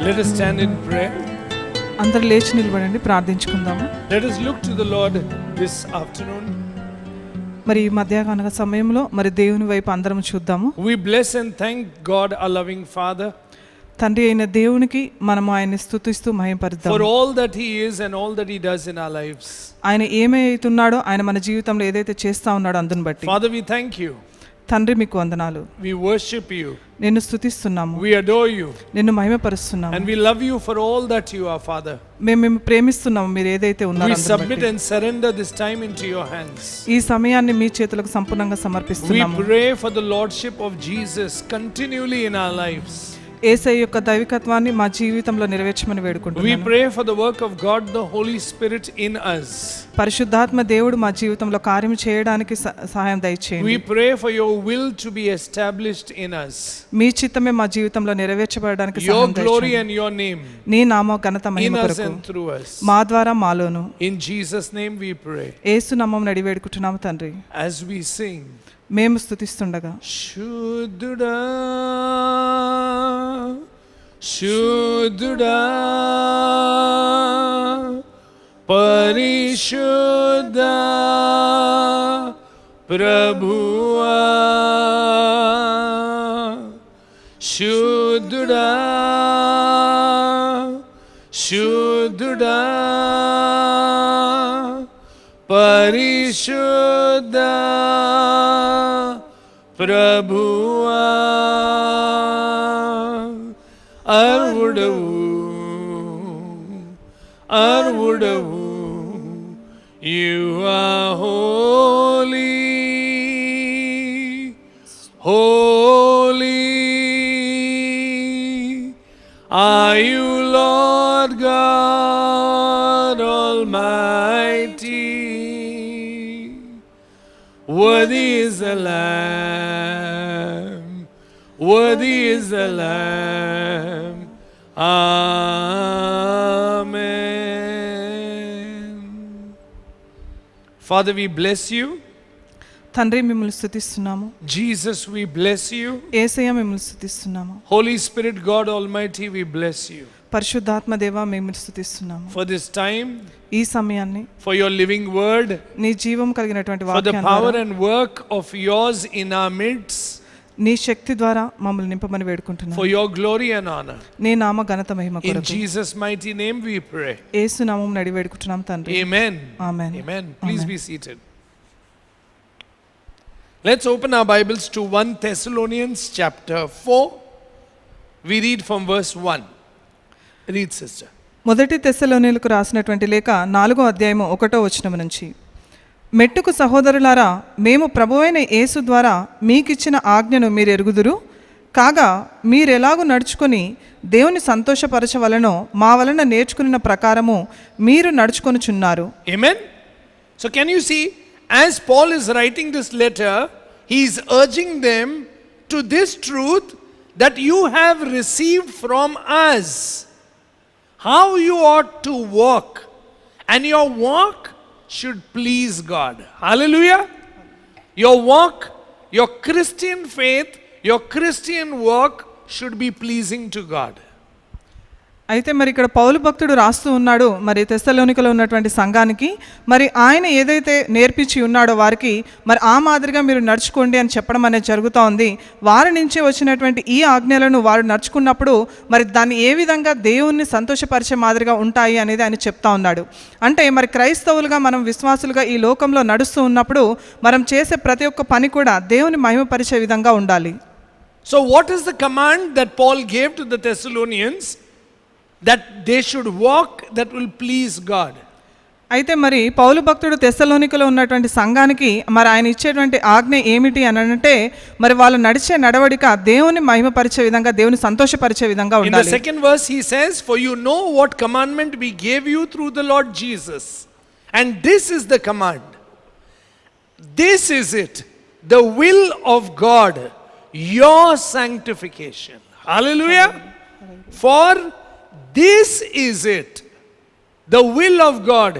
Let us stand in prayer. అందరూ లేచి నిలబడండి, ప్రార్థించుకుందాము. Let us look to the Lord this afternoon. మరి ఈ మధ్యాహ్న సమయంలో మరి దేవుని వైపు అందరం చూద్దాము. We bless and thank God, our loving Father, తండ్రి అయిన దేవునికి మనము ఆయన్ని స్తుతిస్తూ మహిమపరుద్దాము. for all that He is and all that He does in our lives. ఆయన ఏమైతున్నాడో, ఆయన మన జీవితంలో ఏదైతే చేస్తా ఉన్నాడో అందుని బట్టి. Father, we thank you. తండ్రి మీకు వందనాలు. We worship you. నిన్ను స్తుతిస్తున్నాము, We adore you. నిన్ను మహిమపరుస్తున్నాము. And we love you for all that you are, Father. మేము ప్రేమిస్తున్నాము, మీరు ఏదైతే ఉన్నారో We అందుని submit బట్టి. and surrender this time into your hands. ఈ సమయాన్ని మీ చేతులకు సంపూర్ణంగా We సమర్పిస్తున్నాము. pray for the Lordship of Jesus continually in our lives. యేసయ్య యొక్క దైవికత్వాన్ని మా జీవితంలో నెరవేర్చమని We వేడుకుంటున్నాము. pray for the work of God, the Holy Spirit in us. పరిశుద్ధాత్మ దేవుడు మా జీవితంలో కార్యం చేయడానికి సహాయం We దయచేయండి. pray for your will to be established in us. మీ చిత్తమే మా జీవితంలో నెరవేర్చబడడానికి Your సహాయం glory దయచేయండి. and your name నీ నామ ఘనత in మహిమ us కొరకు and through us. మా ద్వారా మాలోను In Jesus' name we pray. యేసు నామమున అడిగి వేడుకుంటున్నాము తండ్రి. As we sing, మేము స్తుతిస్తుండగా Shuddhuda, Shuddhuda, Parishuddha, Prabhuva, Shuddhuda, Shuddhuda, Parishuddha, Prabhuva, Arvudavu, you are holy, holy, are you Lord God Almighty? Worthy is the Lamb, worthy is the Lamb. Amen. Father, we bless you. తండ్రి మిమ్మల్ని స్తుతిస్తున్నాము. Jesus, we bless you. యేసయ్య మిమ్మల్ని స్తుతిస్తున్నాము. Holy Spirit, God Almighty, we bless you. పరిశుద్ధాత్మ దేవా మిమ్మల్ని స్తుతిస్తున్నాము. For this time, ఈ సమయాన్ని for your living word, నీ జీవం కలిగినటువంటి for the వాక్యం power ద్వారా, and work of yours in our midst, నీ శక్తి ద్వారా మమ్మల్ని నింపమని వేడుకుంటున్నాము. for your glory and honor. నీ నామ ఘనత మహిమ In కొరకు Jesus' mighty name we pray. యేసు నామమున అడిగి వేడుకుంటున్నాం తండ్రి. Amen. Amen. Amen. Please Amen. be seated. Let's open our Bibles to 1 Thessalonians chapter 4. We read from verse 1. Read, sister. మొదటి తెస్సలోనీయులకు రాసినటువంటి లేఖ 4వ అధ్యాయము 1వ వచనం నుంచి. మెట్టుకు సహోదరులారా, మేము ప్రభువైన యేసు ద్వారా మీకిచ్చిన ఆజ్ఞను మీరు ఎరుగుదురు. కాగా మీరెలాగూ నడుచుకొని దేవుని సంతోషపరచవలనో మా వలన నేర్చుకున్న ప్రకారము మీరు నడుచుకొనుచున్నారు. Amen. So can you see, as Paul is writing this letter, he is urging them to this truth that you have received from us, how you ought to walk, and your walk should please God. Hallelujah. Your walk, your Christian faith, your Christian walk should be pleasing to God. అయితే మరి ఇక్కడ పౌలు భక్తుడు రాస్తూ ఉన్నాడు మరి తెస్సలోనికలో ఉన్నటువంటి సంఘానికి, మరి ఆయన ఏదైతే నేర్పించి ఉన్నాడో వారికి మరి ఆ మాదిరిగా మీరు నడుచుకోండి అని చెప్పడం అనేది జరుగుతూ ఉంది. వారి నుంచే వచ్చినటువంటి ఈ ఆజ్ఞలను వారు నడుచుకున్నప్పుడు మరి దాన్ని ఏ విధంగా దేవుణ్ణి సంతోషపరిచే మాదిరిగా ఉంటాయి అనేది ఆయన చెప్తా ఉన్నాడు. అంటే మరి క్రైస్తవులుగా మనం విశ్వాసులుగా ఈ లోకంలో నడుస్తూ ఉన్నప్పుడు మనం చేసే ప్రతి ఒక్క పని కూడా దేవుని మహిమపరిచే విధంగా ఉండాలి. So what is the command that Paul gave to the Thessalonians? That they should walk that will please God. అయితే మరి పౌలు భక్తుడు తెస్సలోనికలో ఉన్నటువంటి సంఘానికి మరి ఆయన ఇచ్చేటువంటి ఆజ్ఞ ఏమిటి అని అంటే మరి వాళ్ళు నడిచే నడవడిక దేవుని మహిమపరిచే విధంగా, దేవుని సంతోషపరిచే విధంగా ఉండాలి. In the second verse he says, for you know what commandment we gave you through the Lord Jesus, and this is the command. This is it, the will of God, your sanctification. Hallelujah. For this is it, the will of God,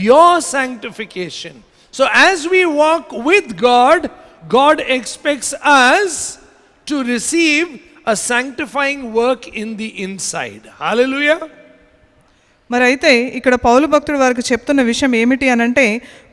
your sanctification. So as we walk with God, God expects us to receive a sanctifying work in the inside. Hallelujah. మరి అయితే ఇక్కడ పౌలు భక్తుడు వారికి చెప్తున్న విషయం ఏమిటి అని అంటే,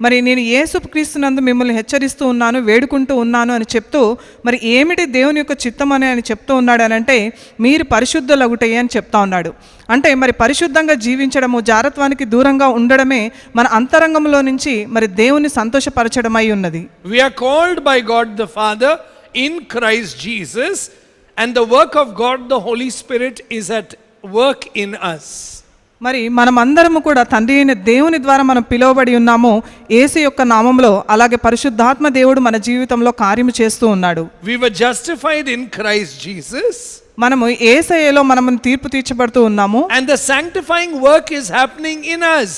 మరి నేను యేసుక్రీస్తునందు మిమ్మల్ని హెచ్చరిస్తూ ఉన్నాను, వేడుకుంటూ ఉన్నాను అని చెప్తూ, మరి ఏమిటి దేవుని యొక్క చిత్తం అని ఆయన చెప్తూ ఉన్నాడు అని అంటే, మీరు పరిశుద్ధులగుటే అని చెప్తా ఉన్నాడు. అంటే మరి పరిశుద్ధంగా జీవించడము, జారత్వానికి దూరంగా ఉండడమే మన అంతరంగంలో నుంచి మరి దేవుని సంతోషపరచడమై ఉన్నది. We are called by God the Father in Christ Jesus, and the work of God the Holy Spirit is at work in us. మరి మనమందరము కూడా తండ్రి అయిన దేవుని ద్వారా మనం పిలువబడి ఉన్నాము యేసు యొక్క నామములో. అలాగే పరిశుద్ధాత్మ దేవుడు మన జీవితంలో కార్యము చేస్తూ ఉన్నాడు. We were justified in Christ Jesus. మనము యేసయ్యలో మనము తీర్పు తీర్చబడుతూ ఉన్నాము. And the sanctifying work is happening in us.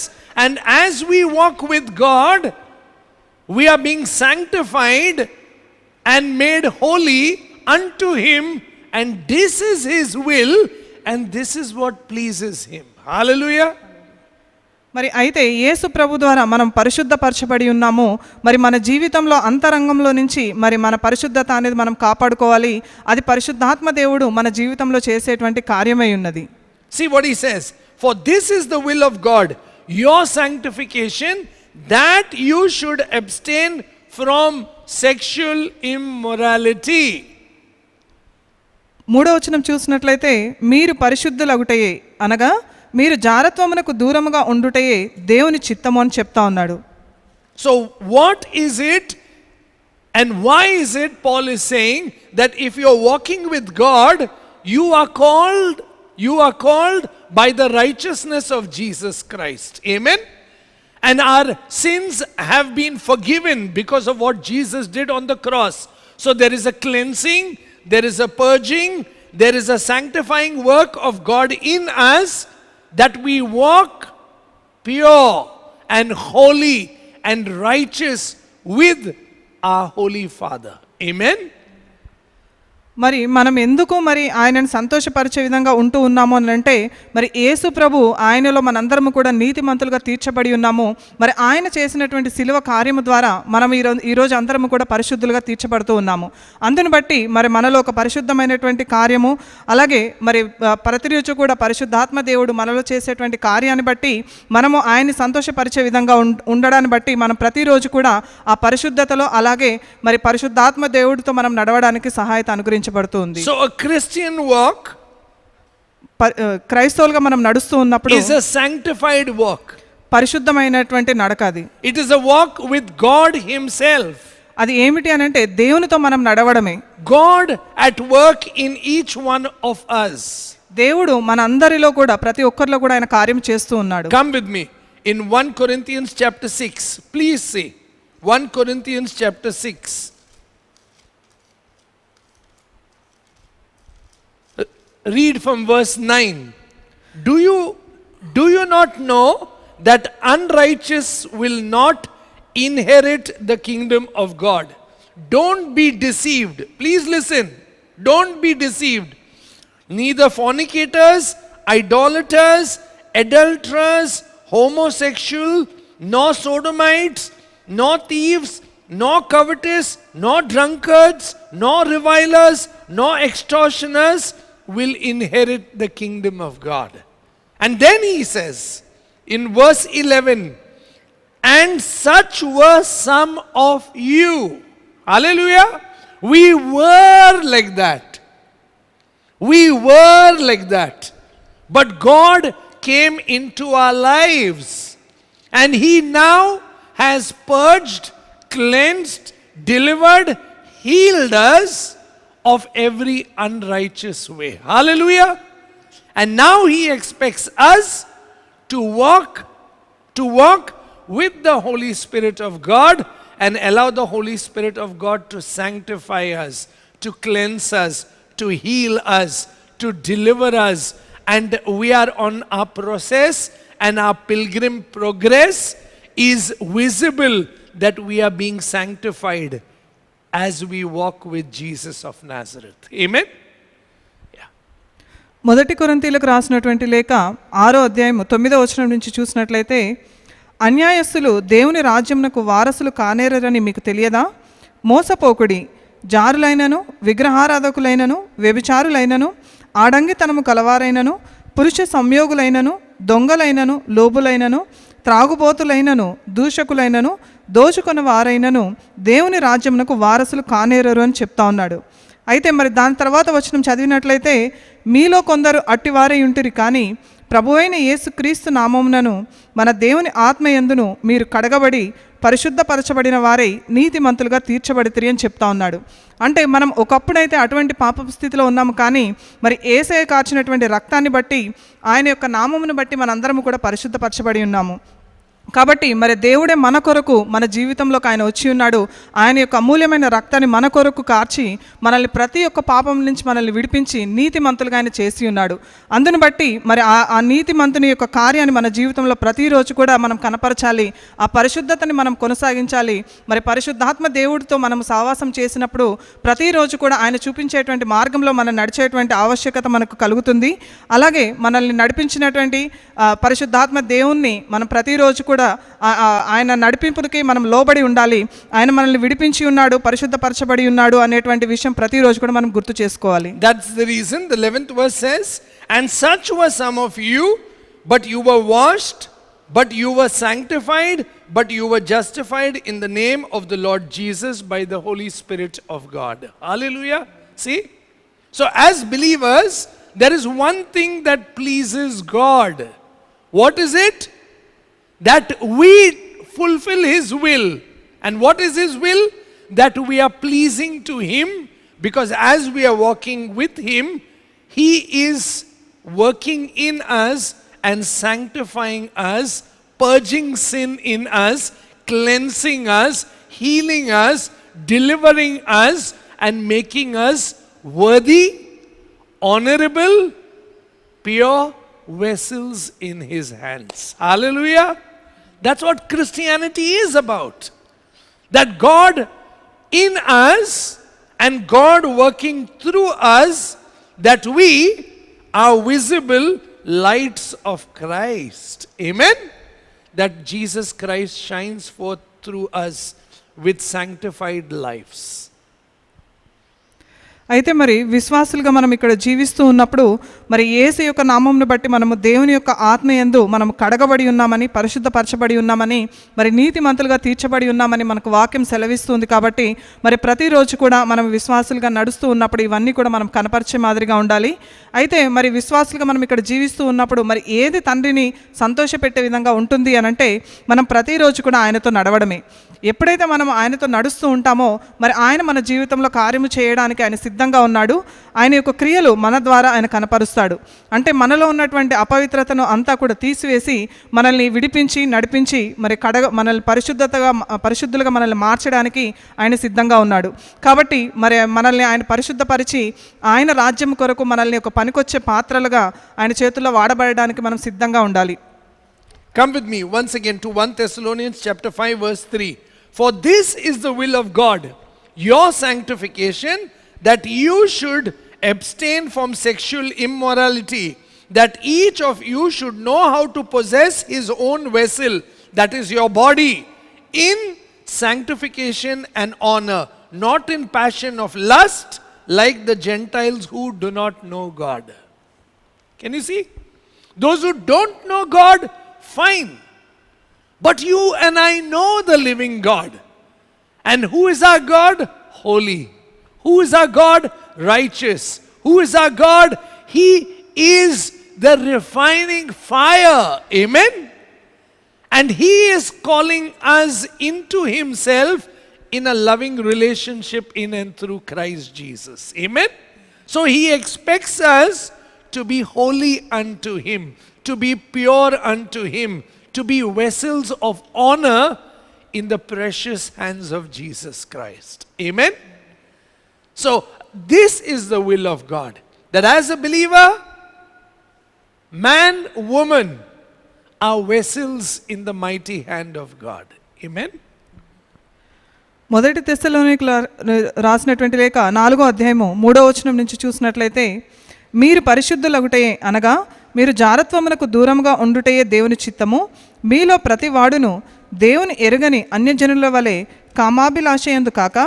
And as we walk with God, we are being sanctified and made holy unto Him. And this is His will, and this is what pleases Him. Hallelujah. మరి అయితే యేసు ప్రభు ద్వారా మనం పరిశుద్ధపరచబడి ఉన్నాము. మరి మన జీవితంలో అంతరంగంలో నుంచి మరి మన పరిశుద్ధత అనేది మనం కాపాడుకోవాలి. అది పరిశుద్ధాత్మ దేవుడు మన జీవితంలో చేసేటువంటి కార్యమై ఉన్నది. See what he says. For this is the will of God, your sanctification, that you should abstain from sexual immorality. 3వ వచనం చూసినట్లయితే, మీరు పరిశుద్ధులగుటయే అనగా మీరు జారత్వమునకు దూరముగా ఉండుటయే దేవుని చిత్తము అని చెప్తా ఉన్నాడు. So what is it and why is it Paul is saying that if you are walking with God, you are called by the righteousness of Jesus Christ. Amen. And our sins have been forgiven because of what Jesus did on the cross. So there is a cleansing, there is a purging, there is a sanctifying work of God in us, that we walk pure and holy and righteous with our Holy Father. Amen. మరి మనం ఎందుకు మరి ఆయనను సంతోషపరిచే విధంగా ఉంటూ ఉన్నాము అని అంటే, మరి యేసు ప్రభు ఆయనలో మనందరము కూడా నీతిమంతులుగా తీర్చబడి ఉన్నాము. మరి ఆయన చేసినటువంటి శిలువ కార్యము ద్వారా మనం ఈరోజు అందరము కూడా పరిశుద్ధులుగా తీర్చబడుతూ ఉన్నాము. అందుని బట్టి మరి మనలో ఒక పరిశుద్ధమైనటువంటి కార్యము, అలాగే మరి ప్రతిరోజు కూడా పరిశుద్ధాత్మ దేవుడు మనలో చేసేటువంటి కార్యాన్ని బట్టి మనము ఆయన్ని సంతోషపరిచే విధంగా ఉండడాన్ని బట్టి మనం ప్రతిరోజు కూడా ఆ పరిశుద్ధతలో, అలాగే మరి పరిశుద్ధాత్మ దేవుడితో మనం నడవడానికి సహాయత అనుగ్రహించబడుతుంది. So a Christian walk క్రైస్తవులుగా మనం నడుస్తూ ఉన్నప్పుడు is a sanctified walk. పరిశుద్ధమైనటువంటి నడక అది. It is a walk with God Himself. అది ఏమిటి అని అంటే దేవునితో మనం నడవడమే. God at work in each one of us. దేవుడు మన అందరిలో కూడా ప్రతి ఒక్కరిలో కూడా ఆయన కార్యం చేస్తూ ఉన్నాడు. Come with me in 1 Corinthians chapter 6. Please see 1 Corinthians chapter 6. Read from verse 9. Do you not know that unrighteous will not inherit the kingdom of God? Don't be deceived. Please listen. Don't be deceived. Neither fornicators, idolaters, adulterers, homosexual, nor sodomites, nor thieves, nor covetous, nor drunkards, nor revilers, nor extortioners will inherit the kingdom of God. And then he says in verse 11, and such were some of you. Hallelujah. We were like that. We were like that. But God came into our lives, and He now has purged, cleansed, delivered, healed us of every unrighteous way. Hallelujah. And now He expects us to walk with the Holy Spirit of God and allow the Holy Spirit of God to sanctify us, to cleanse us, to heal us, to deliver us. And we are on our process, and our pilgrim progress is visible that we are being sanctified as we walk with Jesus of Nazareth. Amen. Yeah. మొదటి కొరింథీయులకు రాసినటువంటి లేఖ 6వ అధ్యాయం 9వ వచనం నుంచి చూసినట్లయితే, అన్యాయస్తులు దేవుని రాజ్యమునకు వారసులు కానేరని మీకు తెలియదా? మోసపోకుడి. జారులైనను, విగ్రహారాధకులైనను, వ్యభిచారులైనను, ఆడంగితనము కలవారైనను, పురుష సంయోగులైనను, దొంగలైనను, లోబులైనను, త్రాగుబోతులైనను, దూషకులైనను, దోచుకున్న వారైనను దేవుని రాజ్యమునకు వారసులు కానేరరు అని చెప్తా ఉన్నాడు. అయితే మరి దాని తర్వాత వచనం చదివినట్లయితే, మీలో కొందరు అట్టివారై ఉంటిరి, కానీ ప్రభువైన యేసుక్రీస్తు నామమునను మన దేవుని ఆత్మయందును మీరు కడగబడి పరిశుద్ధపరచబడిన వారై నీతిమంతులుగా తీర్చబడితిరి అని చెప్తా ఉన్నాడు. అంటే మనం ఒకప్పుడైతే అటువంటి పాప స్థితిలో ఉన్నాము, కానీ మరి యేసయ్య కార్చినటువంటి రక్తాన్ని బట్టి, ఆయన యొక్క నామమును బట్టి మనందరము కూడా పరిశుద్ధపరచబడి ఉన్నాము. కాబట్టి మరి దేవుడే మన కొరకు మన జీవితంలోకి ఆయన వచ్చి ఉన్నాడు. ఆయన యొక్క అమూల్యమైన రక్తాన్ని మన కొరకు కార్చి మనల్ని ప్రతి ఒక్క పాపం నుంచి మనల్ని విడిపించి నీతిమంతులుగా ఆయన చేసి ఉన్నాడు. అందుని బట్టి మరి ఆ నీతిమంతుని యొక్క కార్యాన్ని మన జీవితంలో ప్రతిరోజు కూడా మనం కనపరచాలి. ఆ పరిశుద్ధతని మనం కొనసాగించాలి. మరి పరిశుద్ధాత్మ దేవుడితో మనం సహవాసం చేసినప్పుడు ప్రతిరోజు కూడా ఆయన చూపించేటువంటి మార్గంలో మనం నడిచేటువంటి ఆవశ్యకత మనకు కలుగుతుంది. అలాగే మనల్ని నడిపించినటువంటి పరిశుద్ధాత్మ దేవుణ్ణి మనం ప్రతిరోజు కూడా ఆయన నడిపింపుకి మనం లోబడి ఉండాలి. ఆయన మనల్ని విడిపించి ఉన్నాడు, పరిశుద్ధపరచబడి ఉన్నాడు అనేటువంటి విషయం ప్రతిరోజు కూడా మనం గుర్తు చేసుకోవాలి. That's the reason the 11th verse says, and such were some of you, but you were washed, but you were sanctified, but you were justified in the name of the Lord Jesus by the Holy Spirit of God. Hallelujah. See? So as believers, there is one thing that pleases God. What is it? That we fulfill His will. And what is His will? That we are pleasing to Him, because as we are walking with Him, He is working in us and sanctifying us, purging sin in us, cleansing us, healing us, delivering us, and making us worthy, honorable, pure vessels in His hands. Hallelujah. That's what Christianity is about. That God in us and God working through us, that we are visible lights of Christ. Amen. That Jesus Christ shines forth through us with sanctified lives. అయితే మరి విశ్వాసులుగా మనం ఇక్కడ జీవిస్తూ ఉన్నప్పుడు మరి యేసు యొక్క నామమును బట్టి మనము దేవుని యొక్క ఆత్మయందు మనం కడగబడి ఉన్నామని, పరిశుద్ధపరచబడి ఉన్నామని, మరి నీతిమంతులుగా తీర్చబడి ఉన్నామని మనకు వాక్యం సెలవిస్తుంది. కాబట్టి మరి ప్రతిరోజు కూడా మనం విశ్వాసులుగా నడుస్తూ ఉన్నప్పుడు ఇవన్నీ కూడా మనం కనపరిచే మాదిరిగా ఉండాలి. అయితే మరి విశ్వాసులుగా మనం ఇక్కడ జీవిస్తూ ఉన్నప్పుడు మరి ఏది తండ్రిని సంతోషపెట్టే విధంగా ఉంటుంది అనంటే, మనం ప్రతిరోజు కూడా ఆయనతో నడవడమే. ఎప్పుడైతే మనం ఆయనతో నడుస్తూ ఉంటామో మరి ఆయన మన జీవితంలో కార్యము చేయడానికి ఆయన సిద్ధంగా ఉన్నాడు. ఆయన యొక్క క్రియలు మన ద్వారా ఆయన కనపరుస్తాడు. అంటే మనలో ఉన్నటువంటి అపవిత్రతను అంతా కూడా తీసివేసి మనల్ని విడిపించి నడిపించి మరి మనల్ని పరిశుద్ధులుగా మనల్ని మార్చడానికి ఆయన సిద్ధంగా ఉన్నాడు. కాబట్టి మరి మనల్ని ఆయన పరిశుద్ధపరిచి ఆయన రాజ్యం కొరకు మనల్ని ఒక పనికొచ్చే పాత్రలుగా ఆయన చేతుల్లో వాడబడడానికి మనం సిద్ధంగా ఉండాలి. Come with me once again to 1 Thessalonians chapter 5 verse 3. For this is the will of God, your sanctification, that you should abstain from sexual immorality, that each of you should know how to possess his own vessel, that is your body, in sanctification and honor, not in passion of lust, like the Gentiles who do not know God. Can you see? Those who don't know God, fine. But you and I know the living God. And who is our God? Holy. Who is our God? Righteous. Who is our God? He is the refining fire. Amen. And He is calling us into Himself in a loving relationship in and through Christ Jesus. Amen. So He expects us to be holy unto Him, to be pure unto Him, to be vessels of honor in the precious hands of Jesus Christ. Amen. So this is the will of God, that as a believer, man, woman are vessels in the mighty hand of God. Amen. మొదటి తెస్సలోనికల రాసినటువంటి లేఖ 4వ అధ్యాయము 3వ వచనం నుంచి చూసినట్లయితే, మీరు పరిశుద్ధులగుటయే అనగా మీరు జారత్వమునకు దూరంగా ఉండుటయే దేవుని చిత్తము. మీలో ప్రతి వాడును దేవుని ఎరుగని అన్యజనుల వలె కామాభిలాషయందు కాక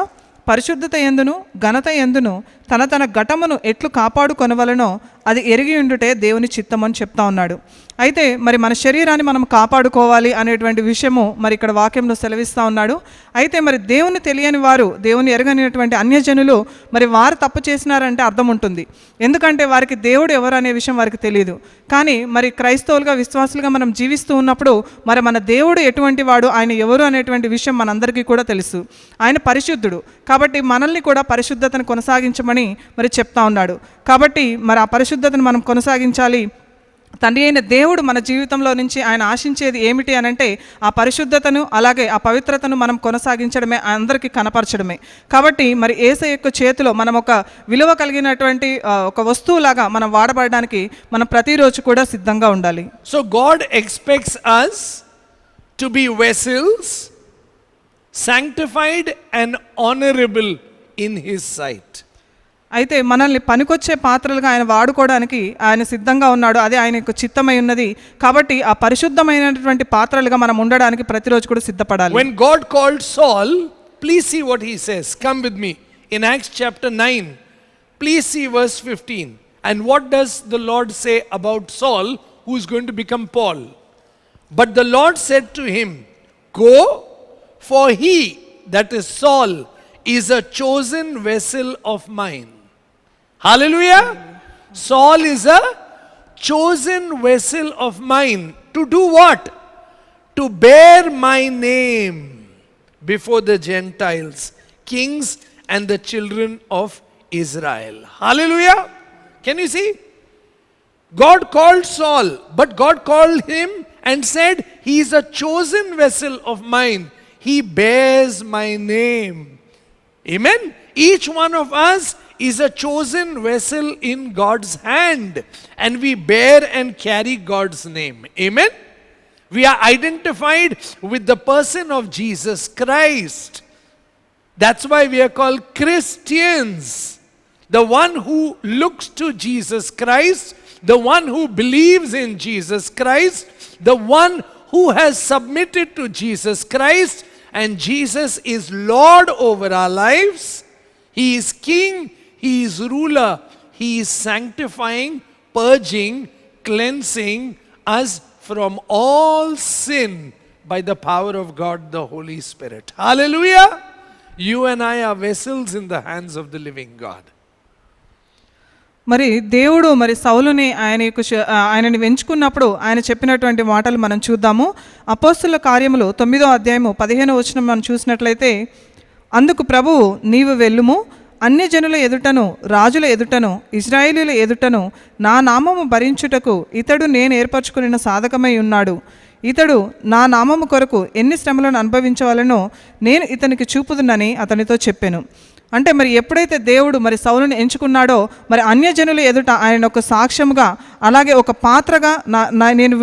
పరిశుద్ధత యందును ఘనత యందును తన తన ఘటమును ఎట్లు కాపాడుకొనవలనో అది ఎరిగి ఉండుటే దేవుని చిత్తం అని చెప్తా ఉన్నాడు. అయితే మరి మన శరీరాన్ని మనం కాపాడుకోవాలి అనేటువంటి విషయము మరి ఇక్కడ వాక్యంలో సెలవిస్తూ ఉన్నాడు. అయితే మరి దేవుని తెలియని వారు, దేవుని ఎరగనిటువంటి అన్యజనులు మరి వారు తప్పు చేసినారంటే అర్థం ఉంటుంది. ఎందుకంటే వారికి దేవుడు ఎవరు అనే విషయం వారికి తెలియదు. కానీ మరి క్రైస్తవులుగా విశ్వాసులుగా మనం జీవిస్తూ ఉన్నప్పుడు మరి మన దేవుడు ఎటువంటి వాడు, ఆయన ఎవరు అనేటువంటి విషయం మనందరికీ కూడా తెలుసు. ఆయన పరిశుద్ధుడు కాబట్టి మనల్ని కూడా పరిశుద్ధతను కొనసాగించమని మరి చెప్తా ఉన్నాడు. కాబట్టి మరి ఆ పరిశుద్ధతను మనం కొనసాగించాలి. తండ్రి అయిన దేవుడు మన జీవితంలో నుంచి ఆయన ఆశించేది ఏమిటి అనంటే ఆ పరిశుద్ధతను అలాగే ఆ పవిత్రతను మనం కొనసాగించడమే, అందరికీ కనపరచడమే. కాబట్టి మరి యేసయ్య యొక్క చేతిలో మనం ఒక విలువ కలిగినటువంటి ఒక వస్తువులాగా మనం వాడబడడానికి మనం ప్రతిరోజు కూడా సిద్ధంగా ఉండాలి. So God expects us to be vessels sanctified and honorable in his sight. అయితే మనల్ని పనికొచ్చే పాత్రలుగా ఆయన వాడుకోవడానికి ఆయన సిద్ధంగా ఉన్నాడు. అది ఆయన యొక్క చిత్తమై ఉన్నది. కాబట్టి ఆ పరిశుద్ధమైనటువంటి పాత్రలుగా మనం ఉండడానికి ప్రతిరోజు కూడా సిద్ధపడాలి. When God called Saul, please see what he says. Come with me in Acts chapter 9. Please see verse 15. And what does the Lord say about Saul, who is going to become Paul? But the Lord said to him, go, for he, that is Saul, is a chosen vessel of mine. Hallelujah. Saul is a chosen vessel of mine. To do what? To bear my name before the Gentiles, kings and the children of Israel. Hallelujah. Can you see? God called Saul, but God called him and said, he is a chosen vessel of mine. He bears my name. Amen. Each one of us is a chosen vessel in God's hand, and we bear and carry God's name. Amen. We are identified with the person of Jesus Christ. That's why we are called Christians. The one who looks to Jesus Christ, the one who believes in Jesus Christ, the one who has submitted to Jesus Christ, and Jesus is Lord over our lives. He is King, he is ruler, he is sanctifying, purging, cleansing us from all sin by the power of God the Holy Spirit. Hallelujah. You and I are vessels in the hands of the living God. మరి దేవుడు మరి సౌలుని ఆయనని ఎంచుకున్నప్పుడు ఆయన చెప్పినటువంటి మాటలు మనం చూద్దాము. అపోస్తుల కార్యములు 9వ అధ్యాయము 15వ వచనం మనం చూసినట్లయితే, అందుకు ప్రభువు నీవు వెళ్ళుము, అన్యజనుల ఎదుటను రాజుల ఎదుటను ఇశ్రాయేలీయుల ఎదుటను నా నామము భరించుటకు ఇతడు నేను ఏర్పరచుకున్న సాధకమై ఉన్నాడు. ఇతడు నా నామము కొరకు ఎన్ని శ్రమలను అనుభవించవలనో నేను ఇతనికి చూపుదునని అతనితో చెప్పాను. అంటే మరి ఎప్పుడైతే దేవుడు మరి సౌలుని ఎంచుకున్నాడో మరి అన్యజనుల ఎదుట ఆయన ఒక సాక్ష్యముగా అలాగే ఒక పాత్రగా నేను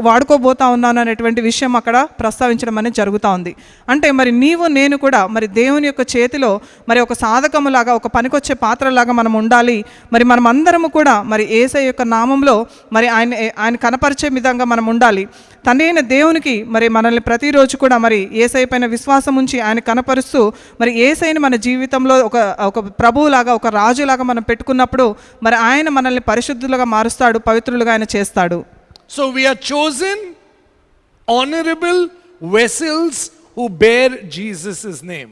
వాడుకోబోతా ఉన్నాను అనేటువంటి విషయం అక్కడ ప్రస్తావించడం అనేది జరుగుతూ ఉంది. అంటే మరి నీవు నేను కూడా మరి దేవుని యొక్క చేతిలో మరి ఒక సాధకములాగా ఒక పనికొచ్చే పాత్రలాగా మనం ఉండాలి. మరి మనం అందరము కూడా మరి యేసయ్య యొక్క నామంలో మరి ఆయన కనపరిచే విధంగా మనం ఉండాలి. తండ్రి అయిన దేవునికి మరి మనల్ని ప్రతిరోజు కూడా మరి యేసయ్య పైన విశ్వాసం ఉంచి ఆయన కనపరుస్తూ మరి యేసయ్యని మన జీవితంలో ఒక ప్రభువులాగా ఒక రాజులాగా మనం పెట్టుకున్నప్పుడు మరి ఆయన మనల్ని పరిశుద్ధులుగా మారుస్తాడు, పవిత్రులుగా ఆయన చేస్తాడు. So we are chosen honorable vessels who bear Jesus' name.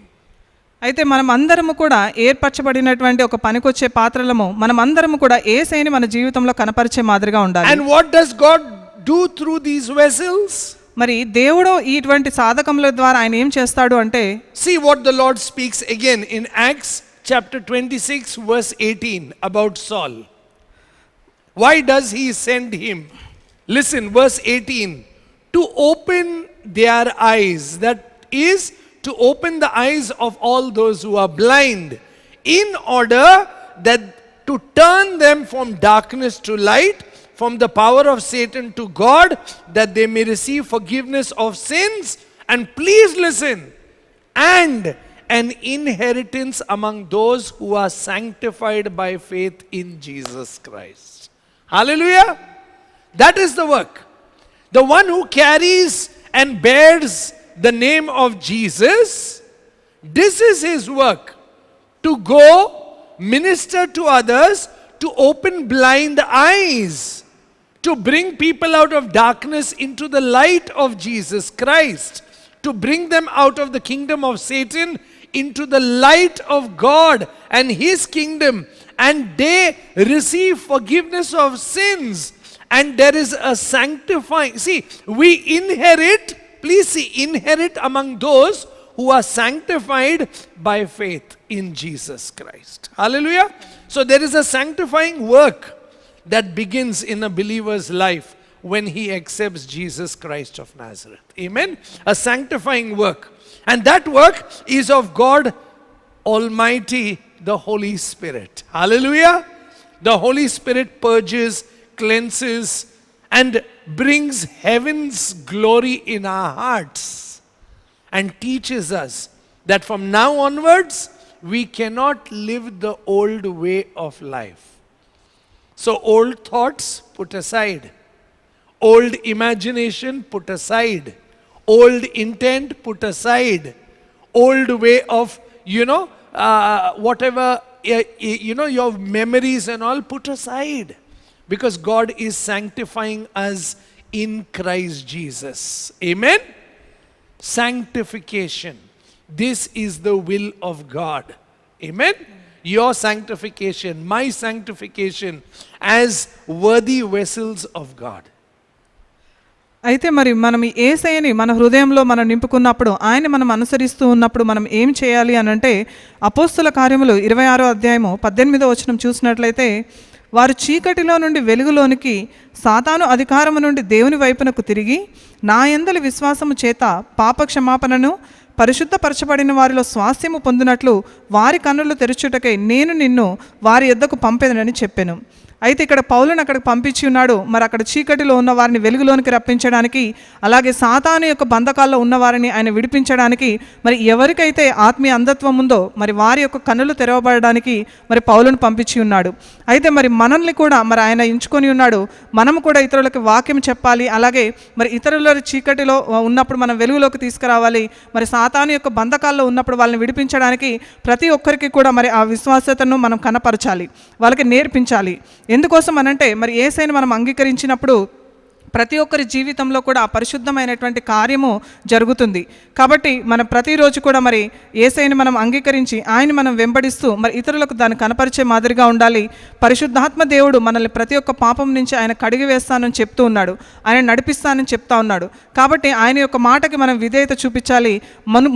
అయితే మనం అందరము కూడా ఏర్పరచబడినటువంటి ఒక పనికొచ్చే పాత్రలము. మనం అందరము కూడా యేసయ్యని మన జీవితంలో కనపరిచే మాదిరిగా ఉండాలి. And what does God do through these vessels? మరి దేవుడు ఇటువంటి సాధకముల ద్వారా ఆయన ఏం చేస్తాడు అంటే, see what the Lord speaks again in Acts chapter 26 verse 18 about Saul. Why does he send him? Listen, verse 18, to open their eyes, that is to open the eyes of all those who are blind, in order that to turn them from darkness to light, from the power of Satan to God, that they may receive forgiveness of sins, and please listen, and an inheritance among those who are sanctified by faith in Jesus Christ. Hallelujah. That is the work. The one who carries and bears the name of Jesus This is his work, to go minister to others, to open blind eyes, to bring people out of darkness into the light of Jesus Christ, to bring them out of the kingdom of Satan into the light of God and his kingdom, and they receive forgiveness of sins, and there is a sanctifying. See, we inherit, please see, inherit among those who are sanctified by faith in Jesus Christ. Hallelujah. So there is a sanctifying work that begins in a believer's life when he accepts Jesus Christ of Nazareth. Amen. A sanctifying work. And that work is of God Almighty, the Holy Spirit. Hallelujah. The Holy Spirit purges, cleanses, and brings heaven's glory in our hearts, and teaches us that from now onwards we cannot live the old way of life. So old thoughts put aside, old imagination put aside, old intent put aside, old way of, whatever, your memories and all put aside, because God is sanctifying us in Christ Jesus. Amen. Sanctification. This is the will of God. Amen. Your sanctification, my sanctification as worthy vessels of God. అయితే మరి మనం ఈ యేసయ్యని మన హృదయంలో మనం నింపుకున్నప్పుడు, ఆయన మనం అనుసరిస్తూ ఉన్నప్పుడు మనం ఏం చేయాలి అని అంటే, అపోస్తుల కార్యములు 26వ అధ్యాయము 18వ వచనం చూసినట్లయితే, వారు చీకటిలో నుండి వెలుగులోనికి, సాతాను అధికారము నుండి దేవుని వైపునకు తిరిగి, నా యందలి విశ్వాసము చేత పాపక్షమాపణను, పరిశుద్ధపరచబడిన వారిలో స్వాస్థ్యము పొందినట్లు వారి కన్నులు తెరుచుటకై నేను నిన్ను వారి యొద్దకు పంపెదనని చెప్పెను. అయితే ఇక్కడ పౌలుని అక్కడికి పంపించి ఉన్నాడు. మరి అక్కడ చీకటిలో ఉన్న వారిని వెలుగులోనికి రప్పించడానికి, అలాగే సాతాను యొక్క బంధకాల్లో ఉన్న వారిని ఆయన విడిపించడానికి, మరి ఎవరికైతే ఆత్మీయ అంధత్వం ఉందో మరి వారి యొక్క కన్నులు తెరవబడడానికి మరి పౌలుని పంపించి ఉన్నాడు. అయితే మరి మనల్ని కూడా మరి ఆయన ఎంచుకొని ఉన్నాడు. మనము కూడా ఇతరులకు వాక్యం చెప్పాలి, అలాగే మరి ఇతరుల చీకటిలో ఉన్నప్పుడు మనం వెలుగులోకి తీసుకురావాలి. మరి సాతాను యొక్క బంధకాల్లో ఉన్నప్పుడు వాళ్ళని విడిపించడానికి ప్రతి ఒక్కరికి కూడా మరి ఆ విశ్వాసతను మనం కనపరచాలి, వాళ్ళకి నేర్పించాలి. ఎందుకోసం అనంటే మరి యేసయ్యను మనం అంగీకరించినప్పుడు ప్రతి ఒక్కరి జీవితంలో కూడా ఆ పరిశుద్ధమైనటువంటి కార్యము జరుగుతుంది. కాబట్టి మనం ప్రతిరోజు కూడా మరి యేసయ్యని మనం అంగీకరించి ఆయన మనం వెంబడిస్తూ మరి ఇతరులకు దాన్ని కనపరిచే మాదిరిగా ఉండాలి. పరిశుద్ధాత్మ దేవుడు మనల్ని ప్రతి ఒక్క పాపం నుంచి ఆయన కడిగి వేస్తానని చెప్తూ ఉన్నాడు, ఆయన నడిపిస్తానని చెప్తా ఉన్నాడు. కాబట్టి ఆయన యొక్క మాటకి మనం విధేయత చూపించాలి.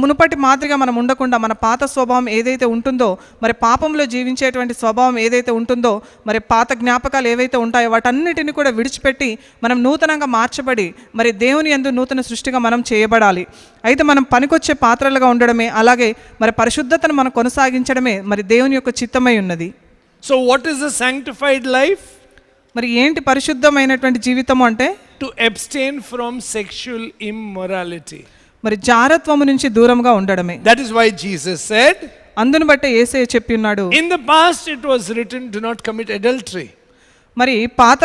మునుపటి మాదిరిగా మనం ఉండకుండా మన పాత స్వభావం ఏదైతే ఉంటుందో, మరి పాపంలో జీవించేటువంటి స్వభావం ఏదైతే ఉంటుందో, మరి పాత జ్ఞాపకాలు ఏవైతే ఉంటాయో వాటన్నిటిని కూడా విడిచిపెట్టి మనం నూతనంగా మార్చబడి మరి దేవుని యందు నూతన సృష్టిగా మనం చేయబడాలి. అయితే మనం పనికొచ్చే పాత్రలుగా ఉండడమే, అలాగే మరి పరిశుద్ధతను మనం కొనసాగించడమే మరి దేవుని యొక్క చిత్తమై ఉన్నది. So what is the sanctified life? మరి ఏంటి పరిశుద్ధమైనటువంటి జీవితం అంటే? To abstain from sexual immorality, మరి జారత్వము నుంచి దూరంగా ఉండడమే. That is why Jesus said, అందును బట్టే యేసయ్య చెప్పి ఉన్నాడు, in the past it was written do not commit adultery. మరి పాత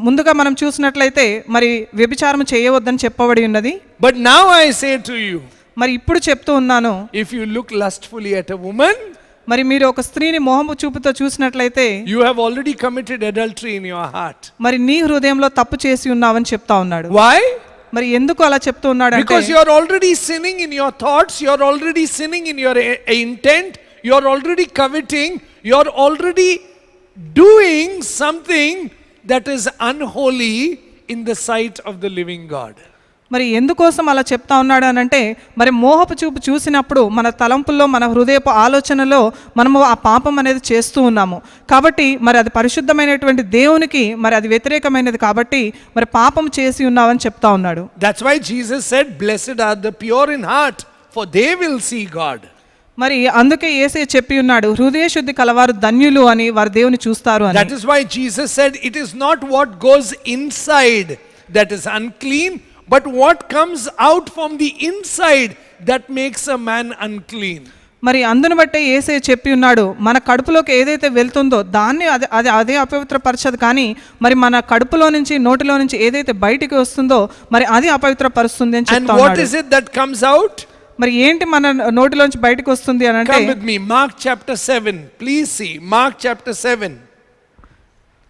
ముందుగా మనం చూసినట్లయితే మరి వ్యభిచారం చేయవద్దని చెప్పబడి ఉన్నది. But now I say to you, మరి ఇప్పుడు చెప్తూ ఉన్నాను, if you look lustfully at a woman, మరి మీరు ఒక స్త్రీని మోహము చూపుతో చూసినట్లయితే you have already committed adultery in your heart, మరి నీ హృదయంలో తప్పు చేసి ఉన్నావని చెప్తా ఉన్నాడు. వై? మరి ఎందుకు అలా చెప్తూ ఉన్నాడు అంటే, because you are already sinning in your thoughts, you are already sinning in your intent, you are already committing, you are already doing something that is unholy in the sight of the living God. మరి ఎందుకోసం అలా చెప్తా ఉన్నాడు అనంటే, మరి మోహపు చూపు చూసినప్పుడు మన తలంపుల్లో మన హృదయపు ఆలోచనలో మనము ఆ పాపం అనేది చేస్తూ ఉన్నాము. కాబట్టి మరి అది పరిశుద్ధమైనటువంటి దేవునికి మరి అది వ్యతిరేకమైనది, కాబట్టి మరి పాపం చేసి ఉన్నావని చెప్తా ఉన్నాడు. That's why Jesus said, blessed are the pure in heart, for they will see God. మరి అందుకే యేసయ్య చెప్పి ఉన్నాడు, హృదయ శుద్ధి కలవారు ధన్యులు అని, వారు దేవుని చూస్తారు అని. That is why Jesus said, it is not what goes inside that is unclean, but what comes out from the inside that makes a man unclean. మరి అందును బట్టే యేసయ్య చెప్పి ఉన్నాడు, మన కడుపులోకి ఏదైతే వెళ్తుందో దాన్ని అదే అపవిత్రపరచదు, కానీ మరి మన కడుపులో నుంచి నోటిలో నుంచి ఏదైతే బయటికి వస్తుందో మరి అది అపవిత్రపరుస్తుంది అని చెప్తా ఉన్నాడు. And what is it that comes out? మరి ఏంటి మన నోటిలోంచి బయటకు వస్తుంది అని అంటే, Come with me, Mark chapter 7. Please see, Mark chapter 7.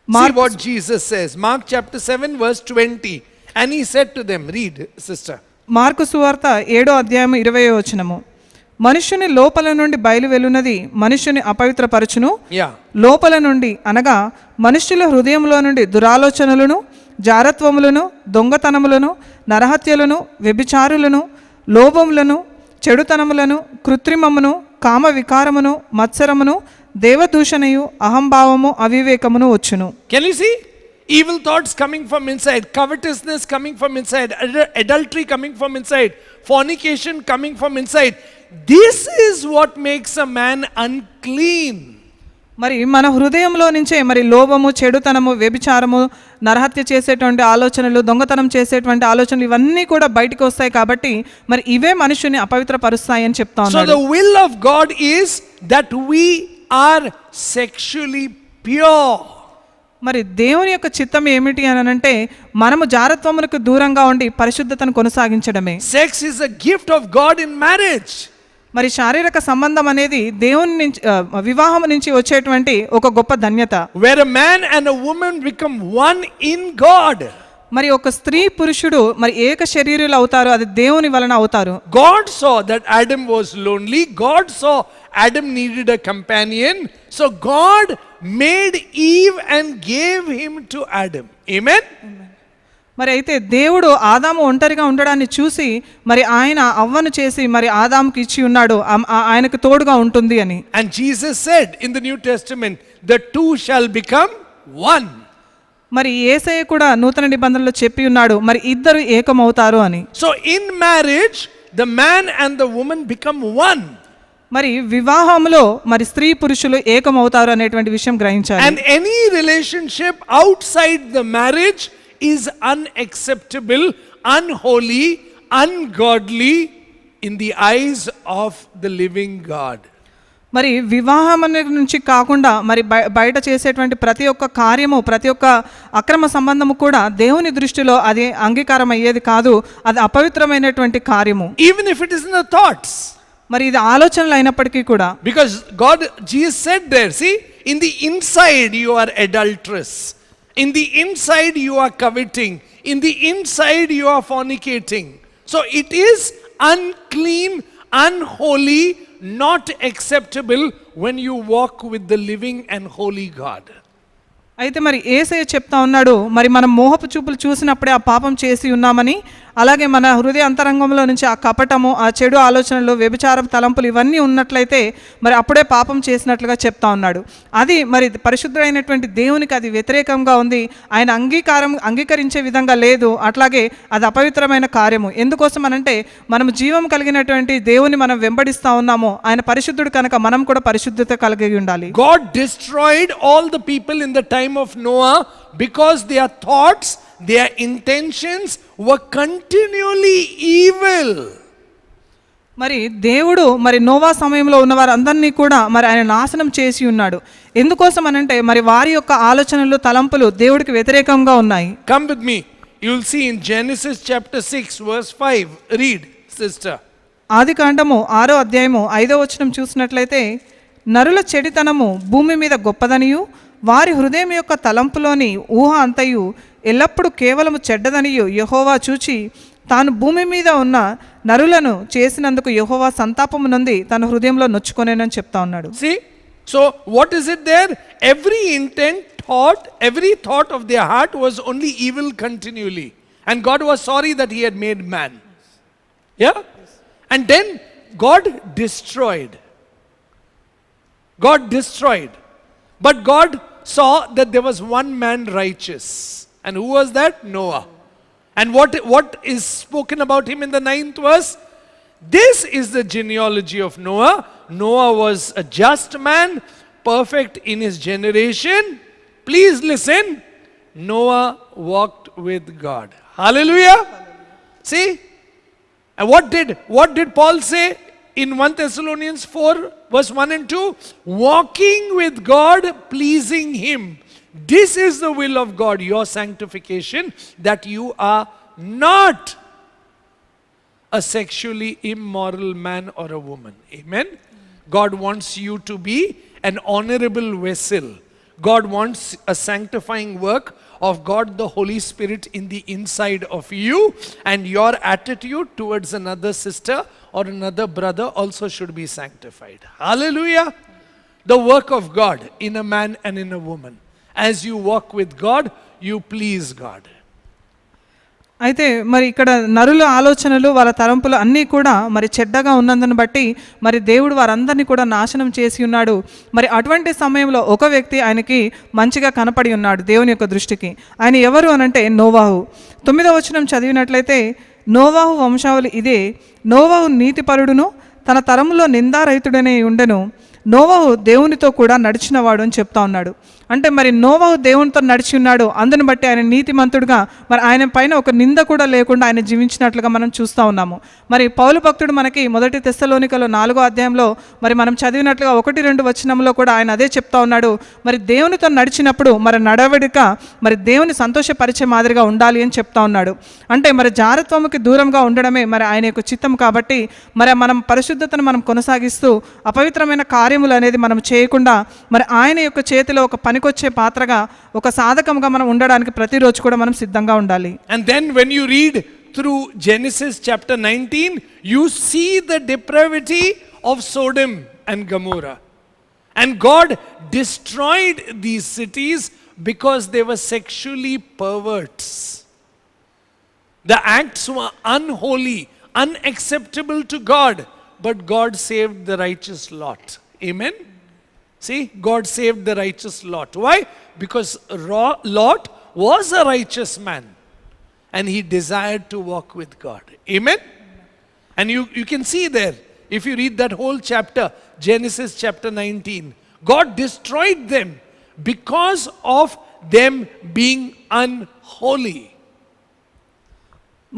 See Mark- what Jesus says. Mark chapter 7, verse 20. And he said to them, read, sister. Mark సువార్త 7వ అధ్యాయం 20వ వచనము. మనుష్యుని లోపల నుండి బయలు వెలునది మనుష్యుని అపవిత్రపరచును. Yeah. లోపల నుండి అనగా మనుష్యుల హృదయంలో నుండి దురాలోచనలను, జారత్వములను, దొంగతనములను, నరహత్యలను, వ్యభిచారులను, లోభములను, చెడుతనములను, కృత్రిమమును, కామ వికారమును, మత్సరమును, దేవదూషణయు, అహంభావము, అవివేకమును వచ్చును. Can you see? Evil thoughts coming from inside, covetousness coming from inside, adultery coming from inside, fornication coming from inside. This is what makes a man unclean. మరి మన హృదయంలో నుంచే మరి లోభము, చెడుతనము, వ్యభిచారము, నరహత్య చేసేటువంటి ఆలోచనలు, దొంగతనం చేసేటువంటి ఆలోచనలు ఇవన్నీ కూడా బయటకు వస్తాయి. కాబట్టి మరి ఇవే మనుషుని అపవిత్రపరుస్తాయి అని చెప్తా So ఉన్నాడు. the will of God is that we are sexually pure. మరి దేవుని యొక్క చిత్తం ఏమిటి అని అంటే మనము జారత్వములకు దూరంగా ఉండి పరిశుద్ధతను కొనసాగించడమే. Sex is a gift of God in marriage. మరి శారీరక సంబంధం అనేది దేవుని నుంచి వివాహం నుంచి వచ్చేటువంటి ఒక గొప్ప ధన్యత. Where a man and a woman become one in God. మరి ఒక స్త్రీ పురుషుడు మరి ఏక శరీరులు అవుతారు, అది దేవుని వలన అవుతారు. God saw that Adam was lonely. God saw Adam needed a companion. So God made Eve and gave him to Adam. Amen? మరి అయితే దేవుడు ఆదాము ఒంటరిగా ఉండడాన్ని చూసి మరి ఆయన అవ్వను చేసి మరి ఆదాముకి ఇచ్చి ఉన్నాడు, ఆయనకు తోడుగా ఉంటుంది అని. And Jesus said in the New Testament, the two shall become one. మరి యేసయ్య కూడా నూతన నిబంధనలో చెప్పి ఉన్నాడు మరి ఇద్దరు ఏకమవుతారు అని. So in marriage, the man and the woman become one. మరి వివాహంలో మరి స్త్రీ పురుషులు ఏకమవుతారు అనేటువంటి విషయం గ్రహించాలి. And any relationship outside the marriage is unacceptable, unholy, ungodly in the eyes of the living God. మరి వివాహం నుంచి కాకుండా మరి బయట చేసేటువంటి ప్రతి ఒక్క కార్యము, ప్రతి ఒక్క అక్రమ సంబంధము కూడా దేవుని దృష్టిలో అది అంగీకారం అయ్యేది కాదు, అది అపవిత్రమైనటువంటి కార్యము. Even if it is in the thoughts. మరి ఇది ఆలోచనలు అయినప్పటికీ కూడా. Because Jesus said there, see, in the inside you are adulterous. In the inside you are coveting. In the inside you are fornicating. So it is unclean, unholy, not acceptable when you walk with the living and holy God. అయితే మరి యేసయ్య చెప్తా ఉన్నాడు మరి మనం మోహపు చూపులు చూసినప్పుడే ఆ పాపం చేసి ఉన్నామని, అలాగే మన హృదయ అంతరంగంలో నుంచి ఆ కపటము, ఆ చెడు ఆలోచనలు, వ్యభిచారం తలంపులు ఇవన్నీ ఉన్నట్లయితే మరి అప్పుడే పాపం చేసినట్లుగా చెప్తా ఉన్నాడు. అది మరి పరిశుద్ధుడైనటువంటి దేవునికి అది వ్యతిరేకంగా ఉంది, ఆయన అంగీకరించే విధంగా లేదు, అట్లాగే అది అపవిత్రమైన కార్యము. ఎందుకోసం అనంటే మనం జీవం కలిగినటువంటి దేవుని మనం వెంబడిస్తా ఉన్నాము, ఆయన పరిశుద్ధుడు కనుక మనం కూడా పరిశుద్ధత కలిగి ఉండాలి. God destroyed all the people in the time of Noah because their thoughts, their intentions were continually evil. మరి దేవుడు మరి నోవా సమయంలో ఉన్న వారందరినీ కూడా మరి ఆయన నాశనం చేసి ఉన్నాడు. ఎందుకోసం అనంటే మరి వారి యొక్క ఆలోచనలు, తలంపులు దేవుడికి వ్యతిరేకంగా ఉన్నాయి. Come with me. You will see in Genesis chapter 6 verse 5. Read, sister. ఆదికాండము 6వ అధ్యాయము 5వ వచనం చూసినట్లయితే, నరుల చెడితనము భూమి మీద గొప్పదనియు వారి హృదయం యొక్క తలంపులోని ఊహ అంతయు ఎల్లప్పుడూ కేవలము చెడ్డదనియు యెహోవా చూచి తాను భూమి మీద ఉన్న నరులను చేసినందుకు యెహోవా సంతాపము నొంది తన హృదయంలో నొచ్చుకొనేనని చెప్తా ఉన్నాడు. See? So what is it there? Every intent, thought, every thought of their heart was only evil continually. And God was sorry that he had made man. Yeah? And then God destroyed. God destroyed. But God saw that there was one man righteous. And who was that? Noah. And what is spoken about him in the 9th verse? This is the genealogy of Noah. Noah was a just man, perfect in his generation. Please listen. Noah walked with God. Hallelujah. See? And what did Paul say in 1 Thessalonians 4 verse 1 and 2? Walking with God, pleasing him. This is the will of God, your sanctification, that you are not a sexually immoral man or a woman. Amen. God wants you to be an honorable vessel. God wants a sanctifying work of God the Holy Spirit in the inside of you, and your attitude towards another sister or another brother also should be sanctified. Hallelujah. The work of God in a man and in a woman. As you walk with God, you please God. అయితే మరి ఇక్కడ నరుల ఆలోచనలు వాళ్ళ తలంపులు అన్నీ కూడా మరి చెడ్డగా ఉన్నందును బట్టి మరి దేవుడు వారందరినీ కూడా నాశనం చేసి ఉన్నాడు. మరి అటువంటి సమయంలో ఒక వ్యక్తి ఆయనకి మంచిగా కనపడి ఉన్నాడు దేవుని యొక్క దృష్టికి. ఆయన ఎవరు అనంటే నోవాహు. 9వ వచనం చదివినట్లయితే నోవాహు వంశావళి ఇదే. నోవాహు నీతిపరుడును తన తరములో నిందారహితుడనే ఉండెను. నోవాహు దేవునితో కూడా నడిచినవాడు అని చెప్తా ఉన్నాడు. అంటే మరి నోవాహు దేవునితో నడిచి ఉన్నాడు, అందుని బట్టి ఆయన నీతిమంతుడుగా మరి ఆయన పైన ఒక నింద కూడా లేకుండా ఆయన జీవించినట్లుగా మనం చూస్తూ ఉన్నాము. మరి పౌలు భక్తుడు మనకి 1 తెస్సలోనికలో 4వ అధ్యాయంలో మరి మనం చదివినట్లుగా 1-2 వచనంలో కూడా ఆయన అదే చెప్తా ఉన్నాడు. మరి దేవునితో నడిచినప్పుడు మరి నడవడిక మరి దేవుని సంతోషపరిచే మాదిరిగా ఉండాలి అని చెప్తా ఉన్నాడు. అంటే మరి జారత్వముకి దూరంగా ఉండడమే మరి ఆయన యొక్క చిత్తం. కాబట్టి మరి మనం పరిశుద్ధతను మనం కొనసాగిస్తూ అపవిత్రమైన కార్యములు అనేది మనం చేయకుండా మరి ఆయన యొక్క చేతిలో ఒక పనికొచ్చే పాత్రగా ఒక సాధకంగా మనం ఉండడానికి ప్రతిరోజు కూడా మనం సిద్ధంగా ఉండాలి. And then when you read through Genesis chapter 19, you see the depravity of Sodom and Gomorrah. And God destroyed these cities because they were sexually perverts. The acts were unholy, unacceptable to God, but God saved the righteous Lot. Amen. See, God saved the righteous Lot. Why? Because Lot was a righteous man and he desired to walk with God. Amen. And you can see there, if you read that whole chapter, Genesis chapter 19, God destroyed them because of them being unholy.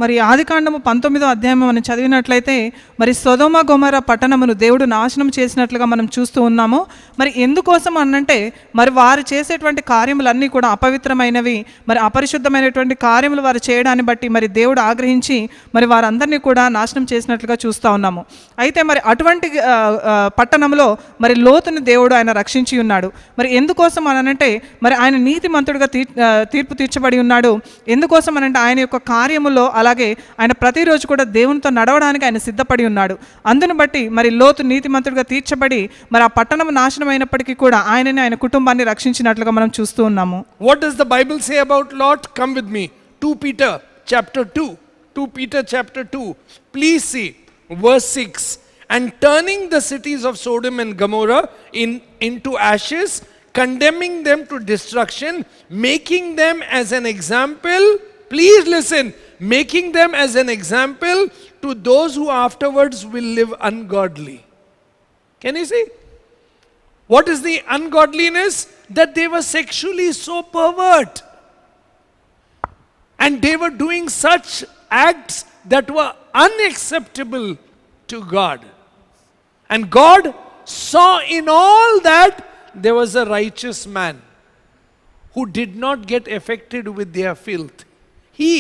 మరి ఆదికాండము 19వ అధ్యాయం మనం చదివినట్లయితే మరి సొదొమ గొమొర్ర పట్టణమును దేవుడు నాశనం చేసినట్లుగా మనం చూస్తూ ఉన్నాము. మరి ఎందుకోసం అనంటే మరి వారు చేసేటువంటి కార్యములన్నీ కూడా అపవిత్రమైనవి, మరి అపరిశుద్ధమైనటువంటి కార్యములు వారు చేయడాన్ని బట్టి మరి దేవుడు ఆగ్రహించి మరి వారందరినీ కూడా నాశనం చేసినట్లుగా చూస్తూ ఉన్నాము. అయితే మరి అటువంటి పట్టణంలో మరి లోతుని దేవుడు ఆయన రక్షించి ఉన్నాడు. మరి ఎందుకోసం అనంటే మరి ఆయన నీతిమంతుడిగా తీర్పు తీర్చబడి ఉన్నాడు. ఎందుకోసం అనంటే ఆయన యొక్క కార్యములో అలాగే ఆయన ప్రతిరోజు కూడా దేవునితో నడవడానికి ఆయన సిద్ధపడి ఉన్నాడు. అందును బట్టి మరి లోతు నీతిమంతుడిగా తీర్చబడి మరి ఆ పట్టణం నాశనం అయినప్పటికీ కూడా ఆయనని ఆయన కుటుంబాన్ని రక్షించినట్లుగా మనం చూస్తూ ఉన్నాము. What does the Bible say about Lot? Come with me. 2 Peter chapter 2. 2 Peter chapter 2. Please see verse 6. And turning the cities of Sodom and Gomorrah into ashes, condemning them to destruction, making them as an example. Please listen. Making them as an example to those who afterwards will live ungodly. Can you see? What is the ungodliness? That they were sexually so pervert. And they were doing such acts that were unacceptable to God. And God saw in all that there was a righteous man who did not get affected with their filth. He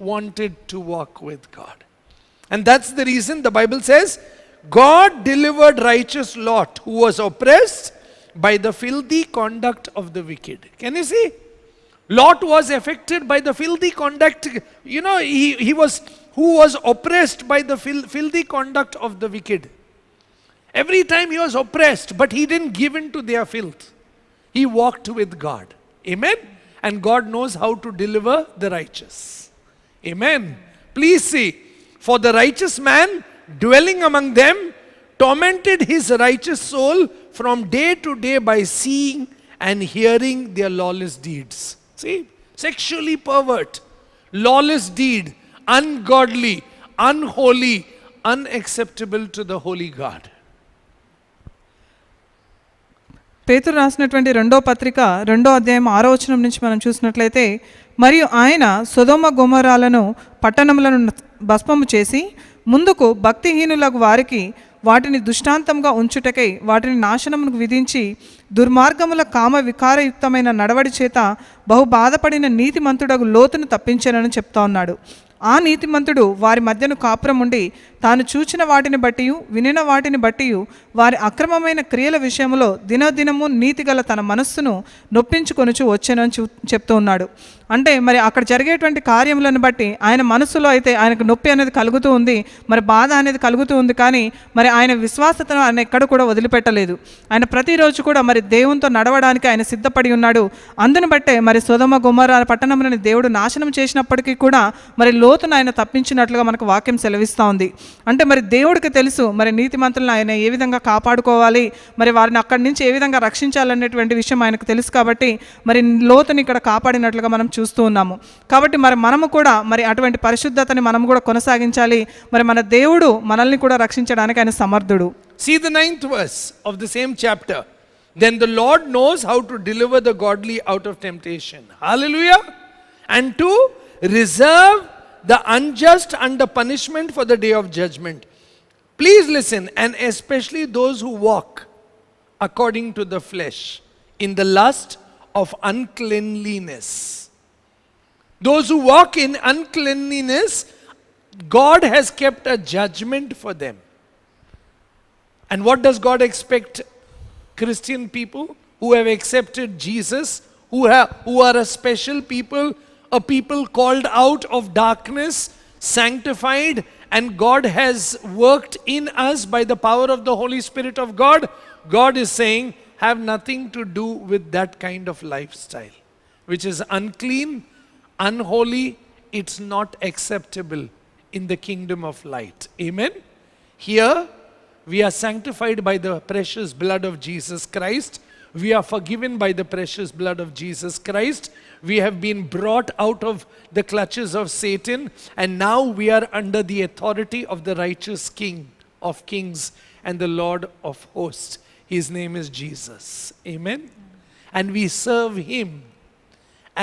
wanted to walk with God. And that's the reason the Bible says God delivered righteous Lot, who was oppressed by the filthy conduct of the wicked. Can you see? Lot was affected by the filthy conduct. You know, he was who was oppressed by the filthy conduct of the wicked. Every time he was oppressed, but he didn't give in to their filth. He walked with God. Amen. And God knows how to deliver the righteous. Amen. Please see, for the righteous man dwelling among them tormented his righteous soul from day to day by seeing and hearing their lawless deeds. See, sexually pervert, lawless deed, ungodly, unholy, unacceptable to the holy God. పేతురు రాసినటువంటి 2వ పత్రిక 2వ అధ్యాయం 6వ వచనం నుంచి మనం చూసినట్లయితే, మరియు ఆయన సొదొమ గొమొర్రాలను పట్టణములను భస్మము చేసి ముందుకు భక్తిహీనులకు వారికి వాటిని దృష్టాంతంగా ఉంచుటకై వాటిని నాశనమునకు విధించి దుర్మార్గముల కామ వికారయుక్తమైన నడవడి చేత బహు బాధపడిన నీతిమంతుడగు లోతును తప్పించానని చెప్తా ఉన్నాడు. ఆ నీతిమంతుడు వారి మధ్యను కాపురం ఉండి తాను చూచిన వాటిని బట్టి వినిన వాటిని బట్టి వారి అక్రమమైన క్రియల విషయంలో దినదినము నీతిగల తన మనస్సును నొప్పించుకొనుచు వచ్చానని చెప్తూ ఉన్నాడు. అంటే మరి అక్కడ జరిగేటువంటి కార్యములను బట్టి ఆయన మనసులో అయితే ఆయనకు నొప్పి అనేది కలుగుతూ ఉంది, మరి బాధ అనేది కలుగుతూ ఉంది. కానీ మరి ఆయన విశ్వాసతను ఆయన ఎక్కడ కూడా వదిలిపెట్టలేదు. ఆయన ప్రతిరోజు కూడా మరి దేవునితో నడవడానికి ఆయన సిద్ధపడి ఉన్నాడు. అందును బట్టే మరి సొదొమ గొమొర్రా పట్టణములను దేవుడు నాశనం చేసినప్పటికీ కూడా మరి లోతును ఆయన తప్పించినట్లుగా మనకు వాక్యం సెలవిస్తూ ఉంది. అంటే మరి దేవుడికి తెలుసు మరి నీతిమంతులను ఆయన ఏ విధంగా కాపాడుకోవాలి, మరి వారిని అక్కడి నుంచి ఏ విధంగా రక్షించాలనేటువంటి విషయం ఆయనకు తెలుసు. కాబట్టి మరి లోతుని ఇక్కడ కాపాడినట్లుగా మనం చూస్తూ ఉన్నాము. కాబట్టి మరి మనము కూడా మరి అటువంటి పరిశుద్ధతని మనం కూడా కొనసాగించాలి. మరి మన దేవుడు మనల్ని కూడా రక్షించడానికి ఆయన సమర్థుడు. See the 9th verse of the same chapter. Then the Lord knows how to deliver the godly out of temptation. Hallelujah. And to reserve the unjust under punishment for the day of judgment. Please listen, and especially those who walk according to the flesh in the lust of uncleanliness. Those who walk in uncleanliness, God has kept a judgment for them. And what does God expect Christian people who have accepted Jesus, who are a special people, a people called out of darkness, sanctified, and God has worked in us by the power of the Holy Spirit of God? God is saying, have nothing to do with that kind of lifestyle, which is unclean, unholy. It's not acceptable in the kingdom of light. Amen. Here we are sanctified by the precious blood of Jesus Christ. We are forgiven by the precious blood of Jesus Christ. We have been brought out of the clutches of Satan, and now we are under the authority of the righteous King of kings and the Lord of hosts. His name is Jesus. Amen. And we serve him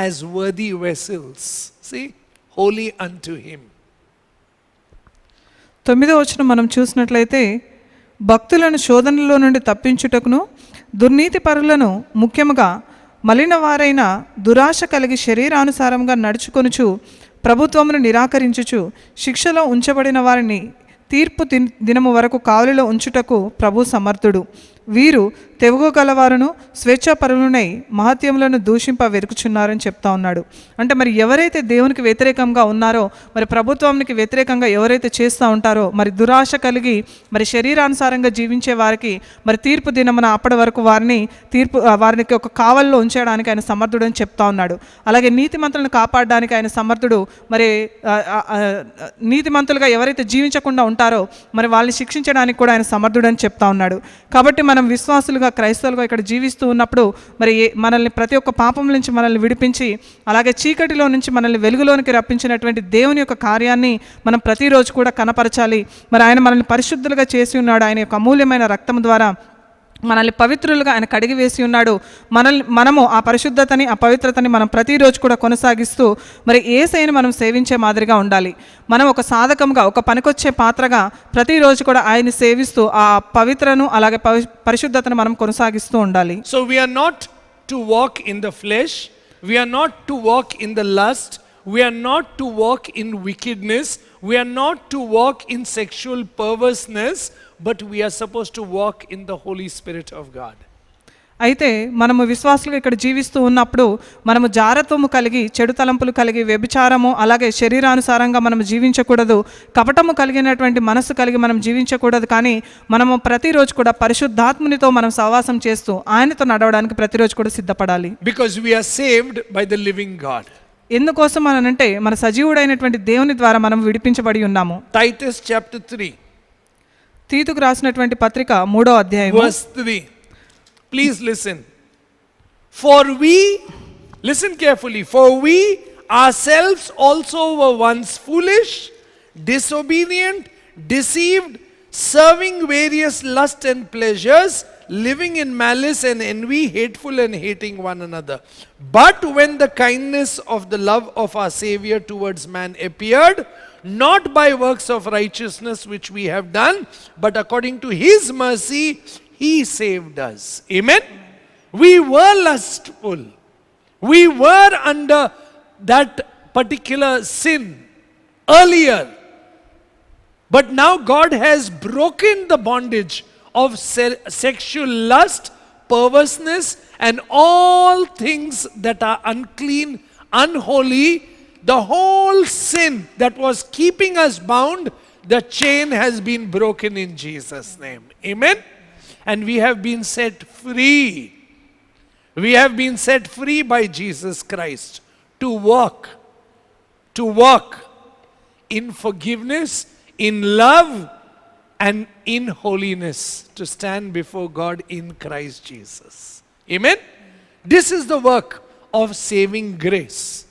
as worthy vessels. See, holy unto him. 9వ వచనం మనం చూసినట్లయితే, భక్తులను శోధనలో నుండి తప్పించుటకును దుర్నీతి పరులను ముఖ్యముగా మలిన వారైన దురాశ కలిగి శరీరానుసారంగా నడుచుకొనుచు ప్రభుత్వమును నిరాకరించుచు శిక్షలో ఉంచబడిన వారిని తీర్పు దినము వరకు కావలిలో ఉంచుటకు ప్రభు సమర్థుడు. వీరు తెగుగలవారును స్వేచ్ఛాపరులనై మహత్యములను దూషింప వెరుకుచున్నారని చెప్తా ఉన్నాడు. అంటే మరి ఎవరైతే దేవునికి వ్యతిరేకంగా ఉన్నారో, మరి ప్రభుత్వానికి వ్యతిరేకంగా ఎవరైతే చేస్తూ ఉంటారో, మరి దురాశ కలిగి మరి శరీరానుసారంగా జీవించే వారికి మరి తీర్పు దినమున అప్పటి వరకు వారికి ఒక కావల్లో ఉంచడానికి ఆయన సమర్థుడు అని చెప్తా ఉన్నాడు. అలాగే నీతిమంతులను కాపాడడానికి ఆయన సమర్థుడు. మరి నీతిమంతులుగా ఎవరైతే జీవించకుండా ఉంటారో మరి వాళ్ళని శిక్షించడానికి కూడా ఆయన సమర్థుడు అని చెప్తా ఉన్నాడు. కాబట్టి మనం విశ్వాసులుగా క్రైస్తవులుగా ఇక్కడ జీవిస్తూ ఉన్నప్పుడు మరి మనల్ని ప్రతి ఒక్క పాపం నుంచి మనల్ని విడిపించి అలాగే చీకటిలో నుంచి మనల్ని వెలుగులోనికి రప్పించినటువంటి దేవుని యొక్క కార్యాన్ని మనం ప్రతిరోజు కూడా కనపరచాలి. మరి ఆయన మనల్ని పరిశుద్ధులుగా చేసి ఉన్నాడు. ఆయన యొక్క అమూల్యమైన రక్తం ద్వారా మనల్ని పవిత్రులుగా ఆయన కడిగి వేసి ఉన్నాడు. మనము ఆ పరిశుద్ధతని ఆ పవిత్రతని మనం ప్రతిరోజు కూడా కొనసాగిస్తూ మరి యేసయ్యను మనం సేవించే మాదిరిగా ఉండాలి. మనం ఒక సాధకంగా ఒక పనికొచ్చే పాత్రగా ప్రతిరోజు కూడా ఆయన్ని సేవిస్తూ ఆ పవిత్రను అలాగే పరిశుద్ధతను మనం కొనసాగిస్తూ ఉండాలి. So we are not to walk in the flesh, we are not to walk in the lust, we are not to walk in wickedness, we are not to walk in sexual perverseness, but we are supposed to walk in the Holy Spirit of God. అయితే మనము విశ్వాసులుగా ఇక్కడ జీవిస్తూ ఉన్నప్పుడు మనము జారత్వము కలిగి చెడు తలంపులు కలిగి వ్యభిచారము అలాగే శరీరానుసారంగా మనం జీవించకూడదు. కపటము కలిగినటువంటి మనసు కలిగి మనం జీవించకూడదు. కానీ మనము ప్రతిరోజు కూడా పరిశుద్ధాత్మునితో మనం సహవాసం చేస్తూ ఆయనతో నడవడానికి ప్రతిరోజు కూడా సిద్ధపడాలి. Because we are saved by the living God. ఎందుకోసం అనంటే మన సజీవుడైనటువంటి దేవుని ద్వారా మనం విడిపించబడి ఉన్నాము. Titus chapter 3. తీతుకు రాసినటువంటి పత్రిక 3వ అధ్యాయం verse 3. Please listen. For we, listen carefully, for we ourselves also were once foolish, disobedient, deceived, serving various lusts and pleasures, living in malice and envy, hateful and hating one another. But when the kindness of the love of our Savior towards man appeared, not by works of righteousness which we have done, but according to his mercy, he saved us. Amen. We were lustful. We were under that particular sin. earlier. But now God has broken the bondage of sexual lust, perverseness, and all things that are unclean, unholy. The whole sin that was keeping us bound, the chain has been broken in Jesus' name. Amen? And we have been set free. We have been set free by Jesus Christ to walk in forgiveness, in love, and in holiness, to stand before God in Christ Jesus. Amen? This is the work of saving grace.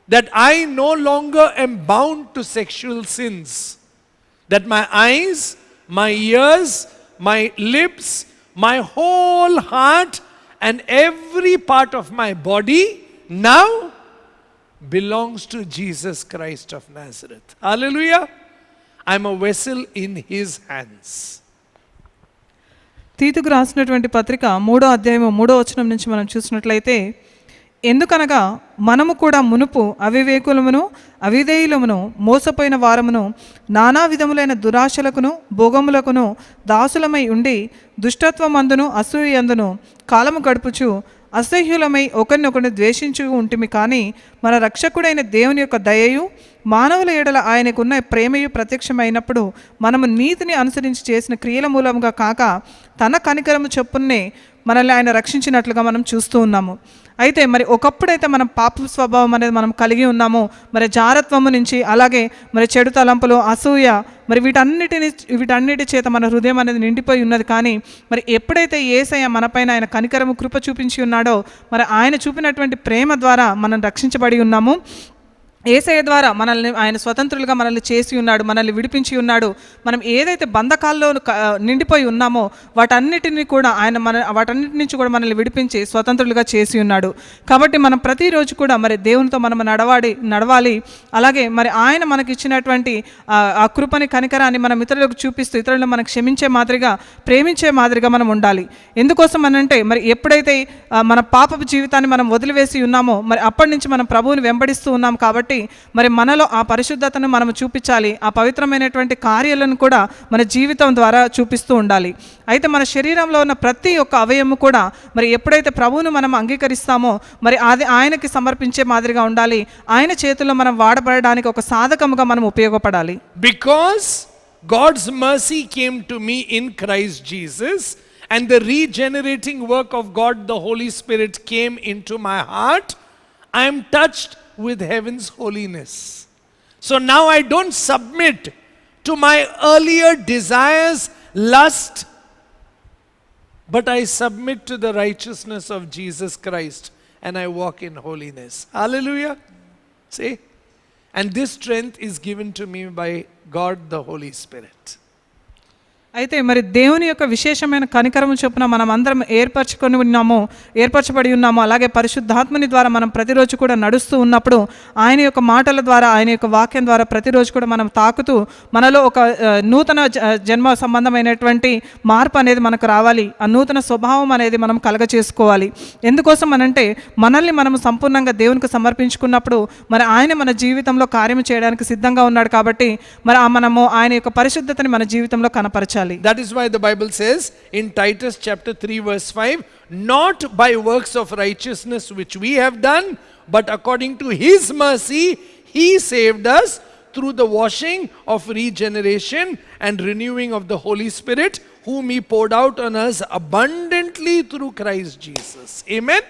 That I no longer am bound to sexual sins. That my eyes, my ears, my lips, my whole heart, and every part of my body now belongs to Jesus Christ of Nazareth. Hallelujah. I'm a vessel in his hands. తీతుకు రాసినటువంటి పత్రిక 3వ అధ్యాయం 3వ వచనం నుంచి మనం చూసినట్లయితే, ఎందుకనగా మనము కూడా మునుపు అవివేకులమును అవిధేయులమును మోసపోయిన వారమును నానా విధములైన దురాశలకును భోగములకును దాసులమై ఉండి దుష్టత్వమందును అసూయందును కాలము గడుపుచు అసహ్యులమై ఒకరినొకరిని ద్వేషించు ఉంటిమి. కానీ మన రక్షకుడైన దేవుని యొక్క దయయు మానవుల ఎడల ఆయనకున్న ప్రేమయు ప్రత్యక్షమైనప్పుడు మనము నీతిని అనుసరించి చేసిన క్రియల మూలముగా కాక తన కనికరము చొప్పునే మనల్ని ఆయన రక్షించినట్లుగా మనం చూస్తూ ఉన్నాము. అయితే మరి ఒకప్పుడైతే మనం పాప స్వభావం అనేది మనం కలిగి ఉన్నాము, మరి జారత్వము నుంచి, అలాగే మరి చెడు తలంపులు, అసూయ, మరి వీటన్నిటి చేత మన హృదయం అనేది నిండిపోయి ఉన్నది. కానీ మరి ఎప్పుడైతే యేసయ్య మనపైన ఆయన కనికరము కృప చూపించి ఉన్నాడో, మరి ఆయన చూపినటువంటి ప్రేమ ద్వారా మనం రక్షించబడి ఉన్నాము. యేసయ్య ద్వారా మనల్ని ఆయన స్వతంత్రులుగా మనల్ని చేసి ఉన్నాడు, మనల్ని విడిపించి ఉన్నాడు. మనం ఏదైతే బంధకాల్లో నిండిపోయి ఉన్నామో వాటన్నిటి నుంచి కూడా మనల్ని విడిపించి స్వతంత్రులుగా చేసి ఉన్నాడు. కాబట్టి మనం ప్రతిరోజు కూడా మరి దేవునితో మనం నడవాలి. అలాగే మరి ఆయన మనకి ఇచ్చినటువంటి ఆ కృపని, కనికరాన్ని మనం ఇతరులకు చూపిస్తూ ఇతరులను మనం క్షమించే మాదిరిగా, ప్రేమించే మాదిరిగా మనం ఉండాలి. ఎందుకోసం అనంటే మరి ఎప్పుడైతే మన పాపపు జీవితాన్ని మనం వదిలివేసి ఉన్నామో మరి అప్పటి నుంచి మనం ప్రభువుని వెంబడిస్తూ ఉన్నాం. కాబట్టి మరి మనలో ఆ పరిశుద్ధతను మనం చూపించాలి. ఆ పవిత్రమైనటువంటి కార్యాలను కూడా మన జీవితం ద్వారా చూపిస్తూ ఉండాలి. అయితే మన శరీరంలో ఉన్న ప్రతి ఒక్క అవయవము కూడా మరి ఎప్పుడైతే ప్రభువును మనం అంగీకరిస్తామో మరి అది ఆయనకి సమర్పించే మాదిరిగా ఉండాలి. ఆయన చేతుల్లో మనం వాడబడడానికి ఒక సాధకముగా మనం ఉపయోగపడాలి. Because God's mercy came to me in Christ Jesus, and the regenerating work of God the Holy Spirit came into my heart, I am touched with heaven's holiness. So now I don't submit to my earlier desires, lust, but I submit to the righteousness of Jesus Christ and I walk in holiness. Hallelujah. See? And this strength is given to me by God the Holy Spirit. అయితే మరి దేవుని యొక్క విశేషమైన కనికరము చొప్పున మనం అందరం ఏర్పరచబడి ఉన్నాము. అలాగే పరిశుద్ధాత్మని ద్వారా మనం ప్రతిరోజు కూడా నడుస్తూ ఉన్నప్పుడు ఆయన యొక్క మాటల ద్వారా, ఆయన యొక్క వాక్యం ద్వారా ప్రతిరోజు కూడా మనం తాకుతూ మనలో ఒక నూతన జన్మ సంబంధమైనటువంటి మార్పు అనేది మనకు రావాలి. ఆ నూతన స్వభావం అనేది మనం కలగచేసుకోవాలి. ఎందుకోసం అనంటే మనల్ని మనము సంపూర్ణంగా దేవునికి సమర్పించుకున్నప్పుడు మరి ఆయన మన జీవితంలో కార్యం చేయడానికి సిద్ధంగా ఉన్నాడు. కాబట్టి మరి మనము ఆయన యొక్క పరిశుద్ధతని మన జీవితంలో కనపరచాలి. That is why the Bible says in Titus chapter 3 verse 5, not by works of righteousness which we have done, but according to his mercy he saved us through the washing of regeneration and renewing of the Holy Spirit, whom he poured out on us abundantly through Christ Jesus. Amen.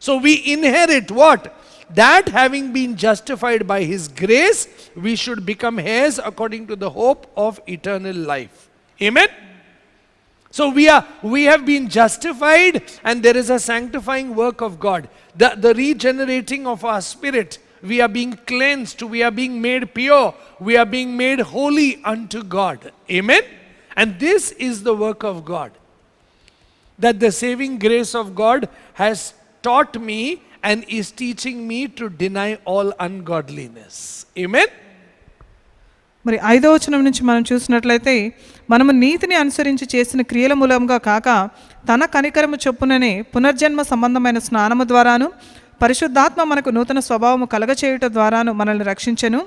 So we inherit what? That having been justified by his grace, we should become heirs according to the hope of eternal life. Amen. So we have been justified, and there is a sanctifying work of God, the regenerating of our spirit. We are being cleansed, we are being made pure, we are being made holy unto God. Amen. And this is the work of God, that the saving grace of God has taught me and is teaching me to deny all ungodliness. Amen. మరి 5వ వచనం నుంచి మనం చూసినట్లయితే, మనము నీతిని అనుసరించి చేసిన క్రియల మూలంగా కాక తన కనికరము చొప్పుననే పునర్జన్మ సంబంధమైన స్నానము ద్వారాను పరిశుద్ధాత్మ మనకు నూతన స్వభావము కలగచేయుట ద్వారాను మనల్ని రక్షించెను.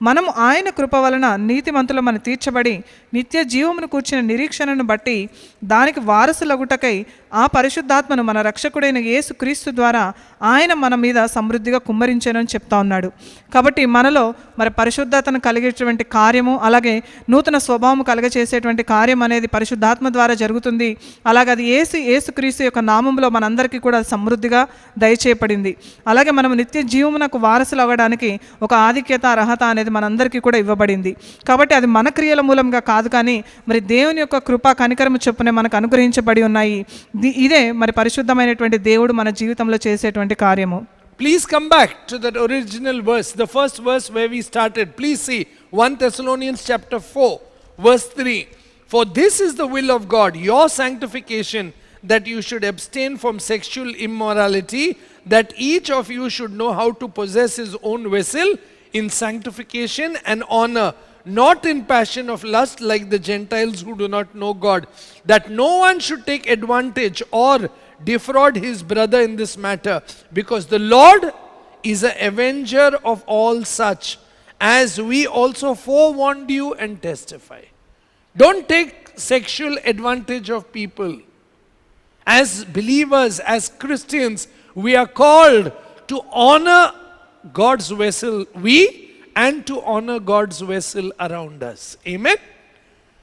మనము ఆయన కృప వలన నీతిమంతులమని తీర్చబడి నిత్య జీవమును కూర్చిన నిరీక్షణను బట్టి దానికి వారసులగుటకై ఆ పరిశుద్ధాత్మను మన రక్షకుడైన యేసు క్రీస్తు ద్వారా ఆయన మన మీద సమృద్ధిగా కుమ్మరించానని చెప్తా ఉన్నాడు. కాబట్టి మనలో మరి పరిశుద్ధతను కలిగేటువంటి కార్యము, అలాగే నూతన స్వభావం కలగచేసేటువంటి కార్యం అనేది పరిశుద్ధాత్మ ద్వారా జరుగుతుంది. అలాగే అది యేసుక్రీస్తు యొక్క నామంలో మనందరికీ కూడా సమృద్ధిగా దయచేయబడింది. అలాగే మనం నిత్య జీవమునకు వారసులు అవ్వడానికి ఒక ఆధిక్యత, అర్హత అనేది మనందరికీ కూడా ఇవ్వబడింది. కాబట్టి అది మన క్రియల మూలంగా కాదు, కానీ మరి దేవుని యొక్క కృప కనికరము చొప్పునే మనకు అనుగ్రహించబడి ఉన్నాయి. ఇదే మరి పరిశుద్ధమైనటువంటి దేవుడు మన జీవితంలో చేసేటువంటి కార్యము. Please come back to that original verse, the first verse where we started. Please see 1 Thessalonians chapter 4 verse 3. For this is the will of God, your sanctification, that you should abstain from sexual immorality, that each of you should know how to possess his own vessel in sanctification and honor, not in passion of lust like the Gentiles who do not know God, that no one should take advantage or defraud his brother in this matter, because the Lord is an avenger of all such, as we also forewarned you and testify. Don't take sexual advantage of people. As believers, as Christians, we are called to honor God's vessel, and to honor God's vessel around us. Amen?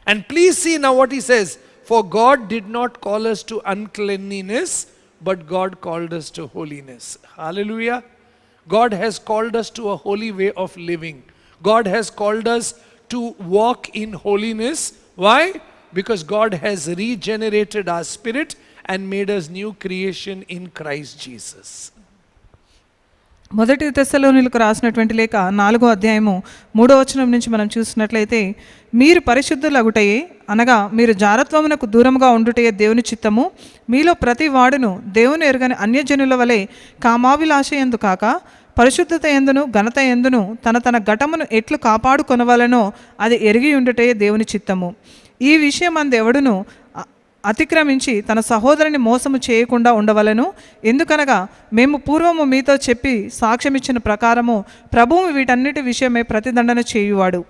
And please see now what he says. For God did not call us to uncleanliness, but God called us to holiness. Hallelujah. God has called us to a holy way of living. God has called us to walk in holiness. Why? Because God has regenerated our spirit and made us new creation in Christ Jesus. మొదటి తెస్సలోనిలకు రాసినటువంటి లేఖ 4వ అధ్యాయము 3వ వచనం నుంచి మనం చూసినట్లయితే, మీరు పరిశుద్ధులగుటయే, అనగా మీరు జారత్వమునకు దూరముగా ఉండుటయే దేవుని చిత్తము. మీలో ప్రతి వాడును దేవుని ఎరుగని అన్యజనుల వలె కామాభిలాషయందు కాక పరిశుద్ధత ఎందును ఘనత ఎందును తన ఘటమును ఎట్లు కాపాడుకొనవలనో అది ఎరిగి ఉండుటయే దేవుని చిత్తము. ఈ విషయం అందెవడును అతిక్రమించి తన సహోదరుని మోసము చేయకుండా ఉండవలను. ఎందుకనగా మేము పూర్వము మీతో చెప్పి సాక్ష్యమిచ్చిన ప్రకారము ప్రభువు వీటన్నిటి విషయమై ప్రతిదండన చేయువాడు.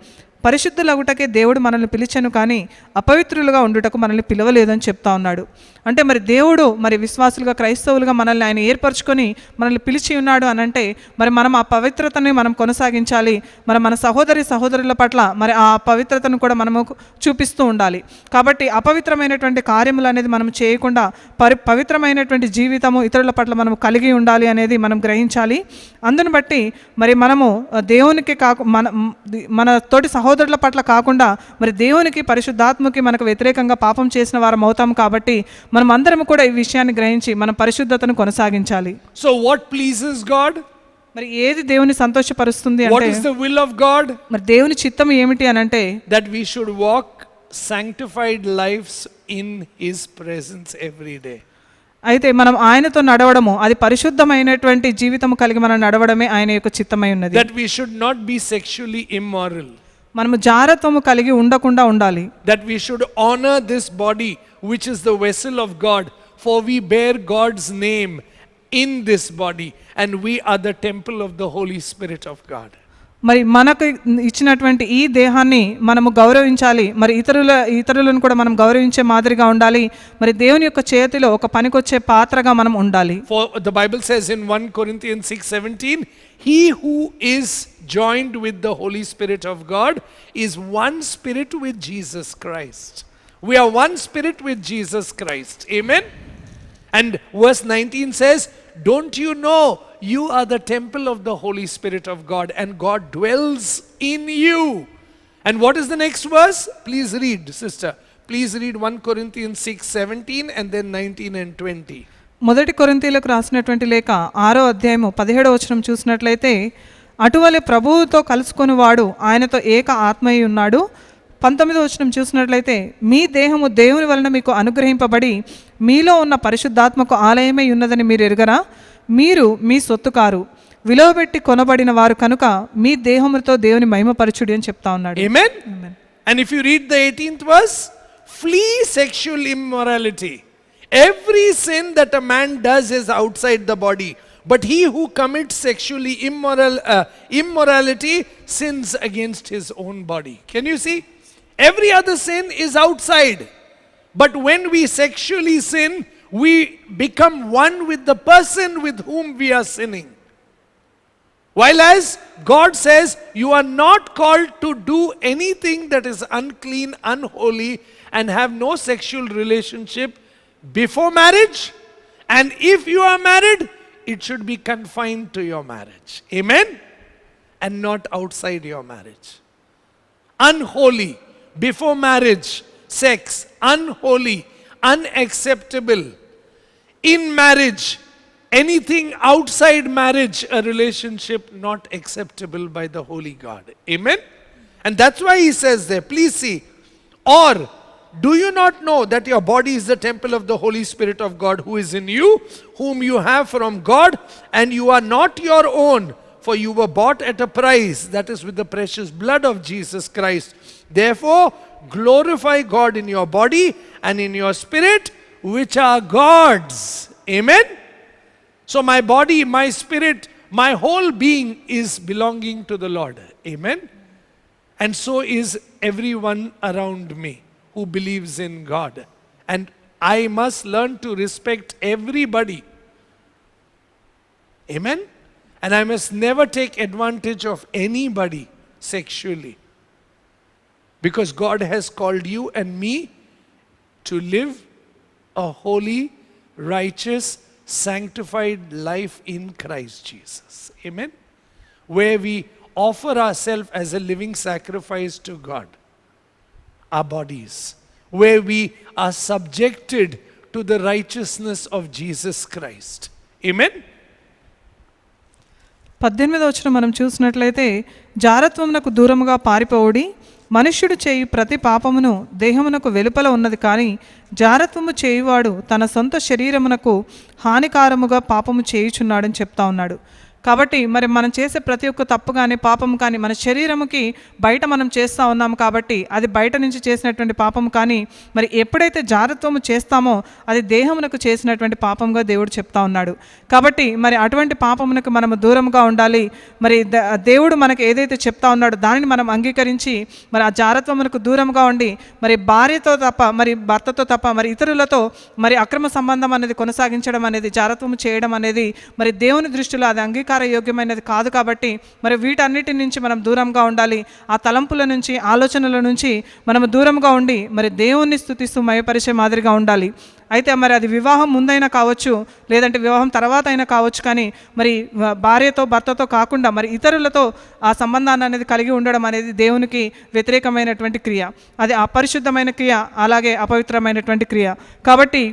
పరిశుద్ధులగుటకే దేవుడు మనల్ని పిలిచెను, కానీ అపవిత్రులుగా ఉండుటకు మనల్ని పిలవలేదని చెప్తా ఉన్నాడు. అంటే మరి దేవుడు మరి విశ్వాసులుగా, క్రైస్తవులుగా మనల్ని ఆయన ఏర్పరచుకొని మనల్ని పిలిచి ఉన్నాడు అని అంటే మరి మనం ఆ పవిత్రతని మనం కొనసాగించాలి. మరి మన సహోదరుల పట్ల మరి ఆ పవిత్రతను కూడా మనము చూపిస్తూ ఉండాలి. కాబట్టి అపవిత్రమైనటువంటి కార్యములు అనేది మనం చేయకుండా పవిత్రమైనటువంటి జీవితము ఇతరుల పట్ల మనం కలిగి ఉండాలి అనేది మనం గ్రహించాలి. అందును బట్టి మరి మనము దేవునికి మన తోటి సహోదరుల పట్ల కాకుండా మరి దేవునికి, పరిశుద్ధాత్మకి మనకు వ్యతిరేకంగా పాపం చేసిన వారం అవుతాం. కాబట్టి మనం అందరం కూడా ఈ విషయాన్ని గ్రహించి మనం పరిశుద్ధతను కొనసాగించాలి. So what pleases God? మరి ఏది దేవుని సంతోషపరుస్తుంది అంటే, what is the will of God? మరి దేవుని చిత్తం ఏమిటి అని అంటే, that we should walk sanctified lives in his presence every day. అయితే మనం ఆయనతో నడవడము, అది పరిశుద్ధమైనటువంటి జీవితం కలిగి మనం నడవడమే ఆయన యొక్క చిత్తమై ఉన్నది. that we should not be sexually immoral. మనము జారత్వము కలిగి ఉండకుండా ఉండాలి. that we should honor this body which is the vessel of God, for we bear God's name in this body and we are the temple of the Holy Spirit of God. మరి మనకు ఇచ్చినటువంటి ఈ దేహాన్ని మనము గౌరవించాలి. మరి ఇతరులను కూడా మనం గౌరవించే మాదిరిగా ఉండాలి. మరి దేవుని యొక్క చేతిలో ఒక పనికొచ్చే పాత్రగా మనం ఉండాలి. For the Bible says in 1 Corinthians 6:17, he who is joined with the Holy Spirit of God is one spirit with Jesus Christ. We are one spirit with Jesus Christ. Amen. And verse 19 says, don't you know you are the temple of the Holy Spirit of God and God dwells in you. And what is the next verse? Please read, sister. Please read 1 Corinthians 6:17 and then 19 and 20. మొదటి కొరింథీయులకు రాసినటువంటి లేఖ 6వ అధ్యాయము 17వ వచనం చూసినట్లయితే, అటువలే ప్రభువుతో కలుసుకొని వాడు ఆయనతో ఏక ఆత్మయ్య ఉన్నాడు. 19వ వచనం చూసినట్లయితే, మీ దేహము దేవుని వలన మీకు అనుగ్రహింపబడి మీలో ఉన్న పరిశుద్ధాత్మకు ఆలయమై ఉన్నదని మీరు ఎరుగరా? మీరు మీ సొత్తు కారు, విలువబెట్టి కొనబడిన వారు కనుక మీ దేహముతో దేవుని మహిమపరచుడి అని చెప్తా ఉన్నాడు. Amen. And if you read the 18th verse, flee sexual immorality. Every sin that a man does is outside the body, But he who commits sexually immorality sins against his own body. Can you see? Every other sin is outside. But when we sexually sin, we become one with the person with whom we are sinning. While as God says, you are not called to do anything that is unclean, unholy, and have no sexual relationship before marriage. And if you are married, it should be confined to your marriage. Amen? And not outside your marriage. Unholy, before marriage, sex, unholy, unacceptable. In marriage, anything outside marriage, a relationship not acceptable by the Holy God. Amen? And that's why he says there, please see, or do you not know that your body is the temple of the Holy Spirit of God who is in you, whom you have from God, and you are not your own, for you were bought at a price, that is with the precious blood of Jesus Christ. Therefore, glorify God in your body and in your spirit, which are God's. Amen? So my body, my spirit, my whole being is belonging to the Lord. Amen? And so is everyone around me who believes in God. And I must learn to respect everybody. Amen? And I must never take advantage of anybody sexually. Because God has called you and me to live a holy, righteous, sanctified life in Christ Jesus. Amen? Where we offer ourselves as a living sacrifice to God. Our bodies. Where we are subjected to the righteousness of Jesus Christ. Amen? 18వ వచనం మనం చూసినట్లయితే, జారత్వమునకు దూరముగా పారిపోవుడి, మనుష్యుడు చేయు ప్రతి పాపమును దేహమునకు వెలుపల ఉన్నది, కానీ జారత్వము చేయువాడు తన సొంత శరీరమునకు హానికారముగా పాపము చేయుచున్నాడని చెప్తా ఉన్నాడు. కాబట్టి మరి మనం చేసే ప్రతి ఒక్క తప్పు కానీ పాపం కానీ మన శరీరముకి బయట మనం చేస్తూ ఉన్నాము, కాబట్టి అది బయట నుంచి చేసినటువంటి పాపము. కానీ మరి ఎప్పుడైతే జారత్వము చేస్తామో అది దేహమునకు చేసినటువంటి పాపంగా దేవుడు చెప్తా ఉన్నాడు. కాబట్టి మరి అటువంటి పాపమునకు మనము దూరంగా ఉండాలి. మరి దేవుడు మనకు ఏదైతే చెప్తా ఉన్నాడో దానిని మనం అంగీకరించి మరి ఆ జారత్వమునకు దూరంగా ఉండి మరి భార్యతో తప్ప, మరి భర్తతో తప్ప, మరి ఇతరులతో మరి అక్రమ సంబంధం అనేది కొనసాగించడం అనేది, జారత్వము చేయడం అనేది మరి దేవుని దృష్టిలో అది యోగ్యమైనది కాదు. కాబట్టి మరి వీటన్నిటి నుంచి మనం దూరంగా ఉండాలి. ఆ తలంపుల నుంచి, ఆలోచనల నుంచి మనము దూరంగా ఉండి మరి దేవుణ్ణి స్తుతిస్తూ మయపరిచే మాదిరిగా ఉండాలి. అయితే మరి అది వివాహం ముందైనా కావచ్చు, లేదంటే వివాహం తర్వాత అయినా కావచ్చు, కానీ మరి భార్యతో భర్తతో కాకుండా మరి ఇతరులతో ఆ సంబంధాన్ని అనేది కలిగి ఉండడం అనేది దేవునికి వ్యతిరేకమైనటువంటి క్రియ. అది అపరిశుద్ధమైన క్రియ, అలాగే అపవిత్రమైనటువంటి క్రియ. కాబట్టి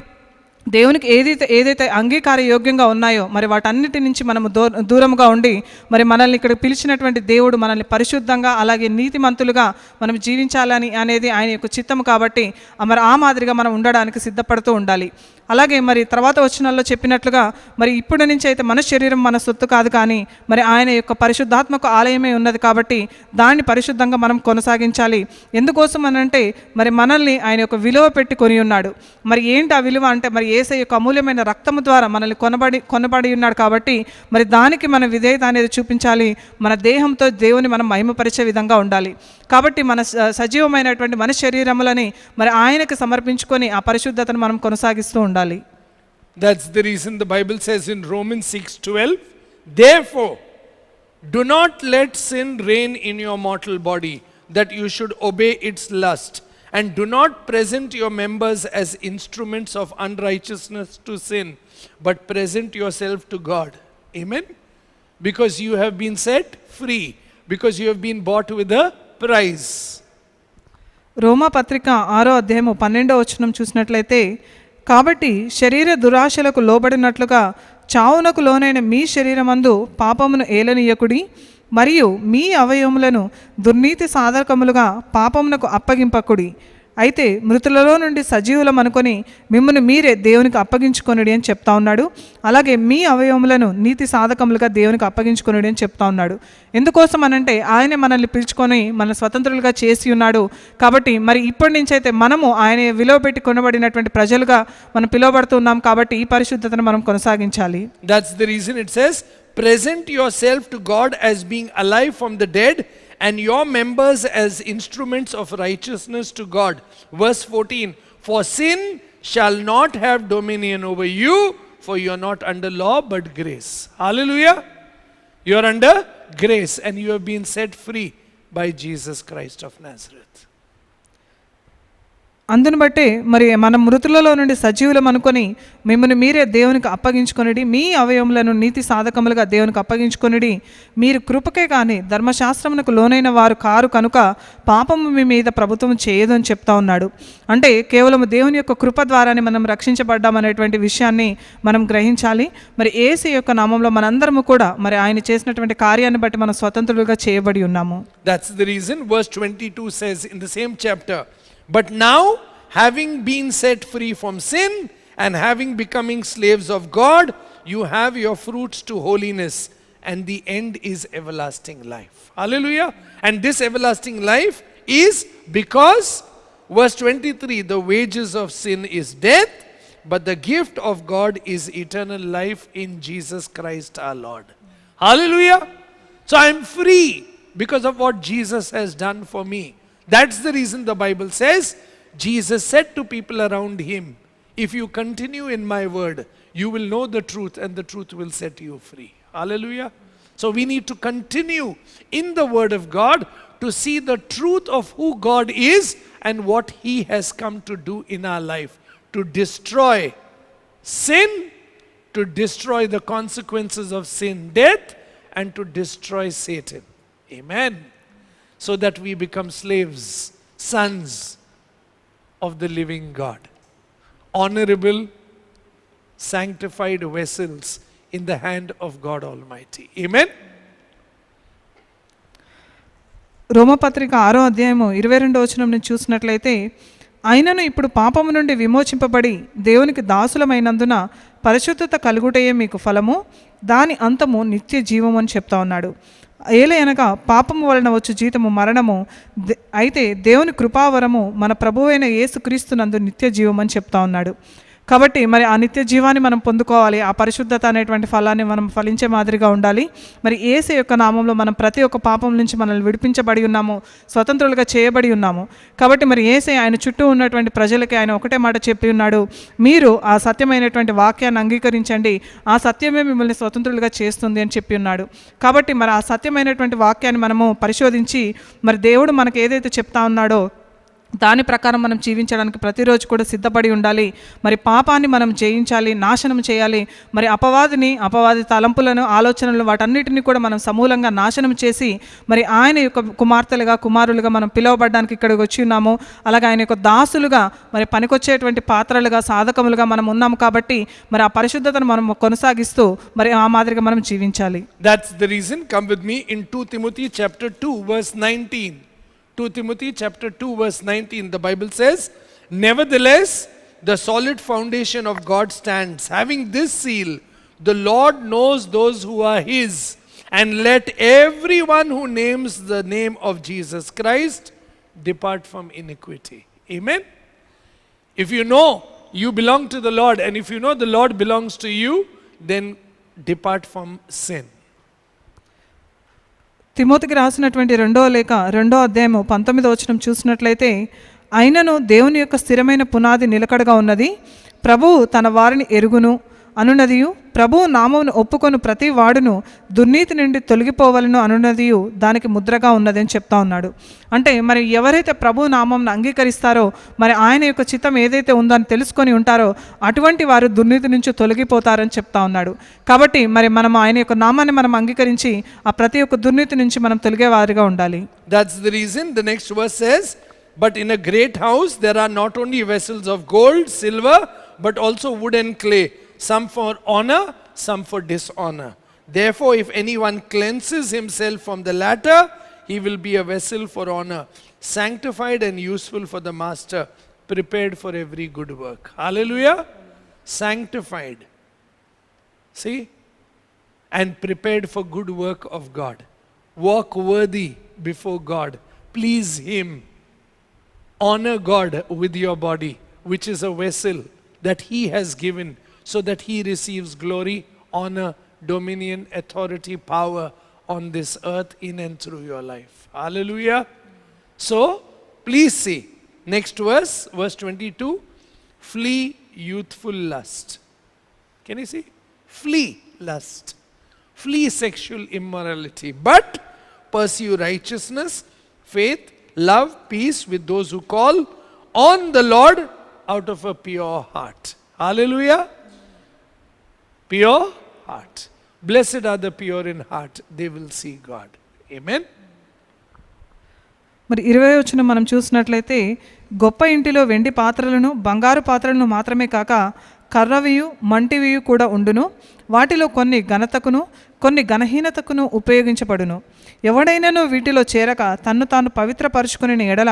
దేవునికి ఏదైతే అంగీకార యోగ్యంగా ఉన్నాయో మరి వాటన్నిటి నుంచి మనము దూరంగా ఉండి మరి మనల్ని ఇక్కడ పిలిచినటువంటి దేవుడు మనల్ని పరిశుద్ధంగా అలాగే నీతిమంతులుగా మనం జీవించాలని అనేది ఆయన యొక్క చిత్తము. కాబట్టి మరి ఆ మాదిరిగా మనం ఉండడానికి సిద్ధపడుతూ ఉండాలి. అలాగే మరి తర్వాత వచనాల్లో చెప్పినట్లుగా మరి ఇప్పటి నుంచి అయితే మన శరీరం మన సొత్తు కాదు, కానీ మరి ఆయన యొక్క పరిశుద్ధాత్మక ఆలయమే ఉన్నది. కాబట్టి దాన్ని పరిశుద్ధంగా మనం కొనసాగించాలి. ఎందుకోసం అనంటే మరి మనల్ని ఆయన యొక్క విలువ పెట్టి కొని ఉన్నాడు. మరి ఏంటి ఆ విలువ అంటే మరి యేసయ్య యొక్క అమూల్యమైన రక్తము ద్వారా మనల్ని కొనబడి ఉన్నాడు. కాబట్టి మరి దానికి మన విధేయత అనేది చూపించాలి. మన దేహంతో దేవుని మనం మహిమపరిచే విధంగా ఉండాలి. కాబట్టి మన సజీవమైనటువంటి మన శరీరములని మరి ఆయనకు సమర్పించుకొని ఆ పరిశుద్ధతను మనం కొనసాగిస్తూ ఉండాలి. That's the reason the Bible says in Romans 6:12, therefore do not let sin reign in your mortal body, that you should obey its lust, and do not present your members as instruments of unrighteousness to sin, but present yourself to God. Amen? Because you have been set free, because you have been bought with a price. రోమా పత్రిక 6వ అధ్యాయము 12వ వచనం చూసినట్లయితే, కాబట్టి శరీర దురాశలకు లోబడినట్లుగా చావునకు లోనైన మీ శరీరమందు పాపమును ఏలనీయకుడి, మరియు మీ అవయవములను దుర్నీతి సాధకములుగా పాపమునకు అప్పగింపకుడి. అయితే మృతులలో నుండి సజీవులం అనుకొని మిమ్మల్ని మీరే దేవునికి అప్పగించుకొనుడి అని చెప్తా ఉన్నాడు. అలాగే మీ అవయవములను నీతి సాధకములుగా దేవునికి అప్పగించుకొనుడి అని చెప్తా ఉన్నాడు. ఎందుకోసం అనంటే ఆయనే మనల్ని పిలుచుకొని మన స్వతంత్రులుగా చేసి ఉన్నాడు. కాబట్టి మరి ఇప్పటి నుంచి అయితే మనము ఆయన విలువ పెట్టి కొనబడినటువంటి ప్రజలుగా మనం పిలువబడుతున్నాం. కాబట్టి ఈ పరిశుద్ధతను మనం కొనసాగించాలి. That's the reason it says, present yourself to God as being alive from the dead and your members as instruments of righteousness to God. Verse 14, for sin shall not have dominion over you, for you are not under law but grace. Hallelujah. You are under grace and you have been set free by Jesus Christ of Nazareth. అందును బట్టే మరి మన మృతులలో నుండి సజీవులం అనుకొని మిమ్మల్ని మీరే దేవునికి అప్పగించుకొనిడి, మీ అవయవములను నీతి సాధకములుగా దేవునికి అప్పగించుకొనిడి. మీరు కృపకే కానీ ధర్మశాస్త్రమునకు లోనైన వారు కారు కనుక పాపము మీ మీద ప్రభుత్వం చేయదు అని చెప్తా ఉన్నాడు. అంటే కేవలం దేవుని యొక్క కృప ద్వారానే మనం రక్షించబడ్డామనేటువంటి విషయాన్ని మనం గ్రహించాలి. మరి యేసు యొక్క నామంలో మనందరము కూడా మరి ఆయన చేసినటువంటి కార్యాన్ని బట్టి మనం స్వతంత్రులుగా చేయబడి ఉన్నాము. That's the reason verse 22 says in the same chapter, but now, having been set free from sin and having becoming slaves of God, you have your fruits to holiness, and the end is everlasting life. Hallelujah. And this everlasting life is because, verse 23, the wages of sin is death, but the gift of God is eternal life in Jesus Christ our Lord. Hallelujah. So I am free because of what Jesus has done for me. That's the reason the Bible says, Jesus said to people around him, if you continue in my word, you will know the truth and the truth will set you free. Hallelujah. So we need to continue in the word of God to see the truth of who God is and what he has come to do in our life, to destroy sin, to destroy the consequences of sin, death, and to destroy Satan. Amen. So that we become slaves, sons of the living God, honorable, sanctified vessels in the hand of God Almighty. Amen. రోమపత్రిక 6వ అధ్యాయము 22వ వచనం నుంచి చూసినట్లయితే, అయినను ఇప్పుడు పాపము నుండి విమోచింపబడి దేవునికి దాసులమైనందున పరిశుద్ధత కలుగుటయే మీకు ఫలము, దాని అంతము నిత్య జీవము అని చెప్తా ఉన్నాడు. ఏలయనగా పాపము వలన వచ్చు జీతము మరణము, అయితే దేవుని కృపావరము మన ప్రభువైన యేసుక్రీస్తునందు నిత్య జీవం అని చెప్తా ఉన్నాడు. కాబట్టి మరి ఆ నిత్య జీవాన్ని మనం పొందుకోవాలి. ఆ పరిశుద్ధత అనేటువంటి ఫలాన్ని మనం ఫలించే మాదిరిగా ఉండాలి. మరి యేసు యొక్క నామంలో మనం ప్రతి ఒక్క పాపం నుంచి మనల్ని విడిపించబడి ఉన్నాము, స్వతంత్రులుగా చేయబడి ఉన్నాము. కాబట్టి మరి యేసు ఆయన చుట్టూ ఉన్నటువంటి ప్రజలకి ఆయన ఒకటే మాట చెప్పి ఉన్నాడు, మీరు ఆ సత్యమైనటువంటి వాక్యాన్ని అంగీకరించండి, ఆ సత్యమే మిమ్మల్ని స్వతంత్రులుగా చేస్తుంది అని చెప్పి ఉన్నాడు. కాబట్టి మరి ఆ సత్యమైనటువంటి వాక్యాన్ని మనము పరిశోధించి మరి దేవుడు మనకు ఏదైతే చెప్తా ఉన్నాడో దాని ప్రకారం మనం జీవించడానికి ప్రతిరోజు కూడా సిద్ధపడి ఉండాలి. మరి పాపాన్ని మనం జయించాలి, నాశనం చేయాలి. మరి అపవాది తలంపులను, ఆలోచనలు, వాటన్నిటిని కూడా మనం సమూలంగా నాశనం చేసి మరి ఆయన యొక్క కుమార్తెలుగా, కుమారులుగా మనం పిలువబడడానికి ఇక్కడికి వచ్చి ఉన్నాము. అలాగే ఆయన యొక్క దాసులుగా, మరి పనికొచ్చేటువంటి పాత్రలుగా, సాధకములుగా మనం ఉన్నాము. కాబట్టి మరి ఆ పరిశుద్ధతను మనం కొనసాగిస్తూ మరి ఆ మాదిరిగా మనం జీవించాలి. That's the reason. Come with me in 2 Timothy chapter 2 verse 19. 2 Timothy chapter 2 verse 19, the Bible says, nevertheless, the solid foundation of God stands, having this seal, the Lord knows those who are his, and let everyone who names the name of Jesus Christ depart from iniquity. Amen. If you know you belong to the Lord, and if you know the Lord belongs to you, then depart from sin. తిమోతికి రాసినటువంటి 2వ లేఖ 2వ అధ్యాయము 19వ వచనం చూసినట్లయితే, అయినను దేవుని యొక్క స్థిరమైన పునాది నిలకడగా ఉన్నది, ప్రభువు తన వారిని ఎరుగును అనున్నదియు, ప్రభువు నామమును ఒప్పుకొను ప్రతి వాడును దుర్నీతి నుండి తొలగిపోవలను అనున్నదియు దానికి ముద్రగా ఉన్నది అని చెప్తా ఉన్నాడు. అంటే మరి ఎవరైతే ప్రభు నామంను అంగీకరిస్తారో, మరి ఆయన యొక్క చిత్తం ఏదైతే ఉందో అని తెలుసుకొని ఉంటారో అటువంటి వారు దుర్నీతి నుంచి తొలగిపోతారని చెప్తా ఉన్నాడు. కాబట్టి మరి మనం ఆయన యొక్క నామాన్ని మనం అంగీకరించి ఆ ప్రతి ఒక్క దుర్నీతి నుంచి మనం తొలగే వారిగా ఉండాలి. That's the reason the next verse says, but in a great house there are not only vessels of gold, silver, but also wood and clay, some for honor, some for dishonor. Therefore, if anyone cleanses himself from the latter, he will be a vessel for honor, sanctified and useful for the master, prepared for every good work. Hallelujah. Sanctified. See? And prepared for good work of God. Walk worthy before God. Please Him. Honor God with your body, which is a vessel that He has given, so that He receives glory, honor, dominion, authority, power on this earth in and through your life. Hallelujah. So, please see. Next verse, verse 22. Flee youthful lust. Can you see? Flee lust. Flee sexual immorality. But pursue righteousness, faith, love, peace with those who call on the Lord out of a pure heart. Hallelujah. Pure heart. Blessed are the pure in heart, they will see God. Amen. మరి 20 వచనం మనం చూసినట్లయితే, గొప్ప ఇంటిలో వెండి పాత్రలను బంగారు పాత్రలను మాత్రమే కాక కర్రవియు మంటివియు కూడా ఉండును, వాటిలో కొన్ని ఘనతకును కొన్ని ఘనహీనతకును ఉపయోగించబడును. ఎవడైనాను వీటిలో చేరక తన్ను తాను పవిత్రపరుచుకుని ఎడల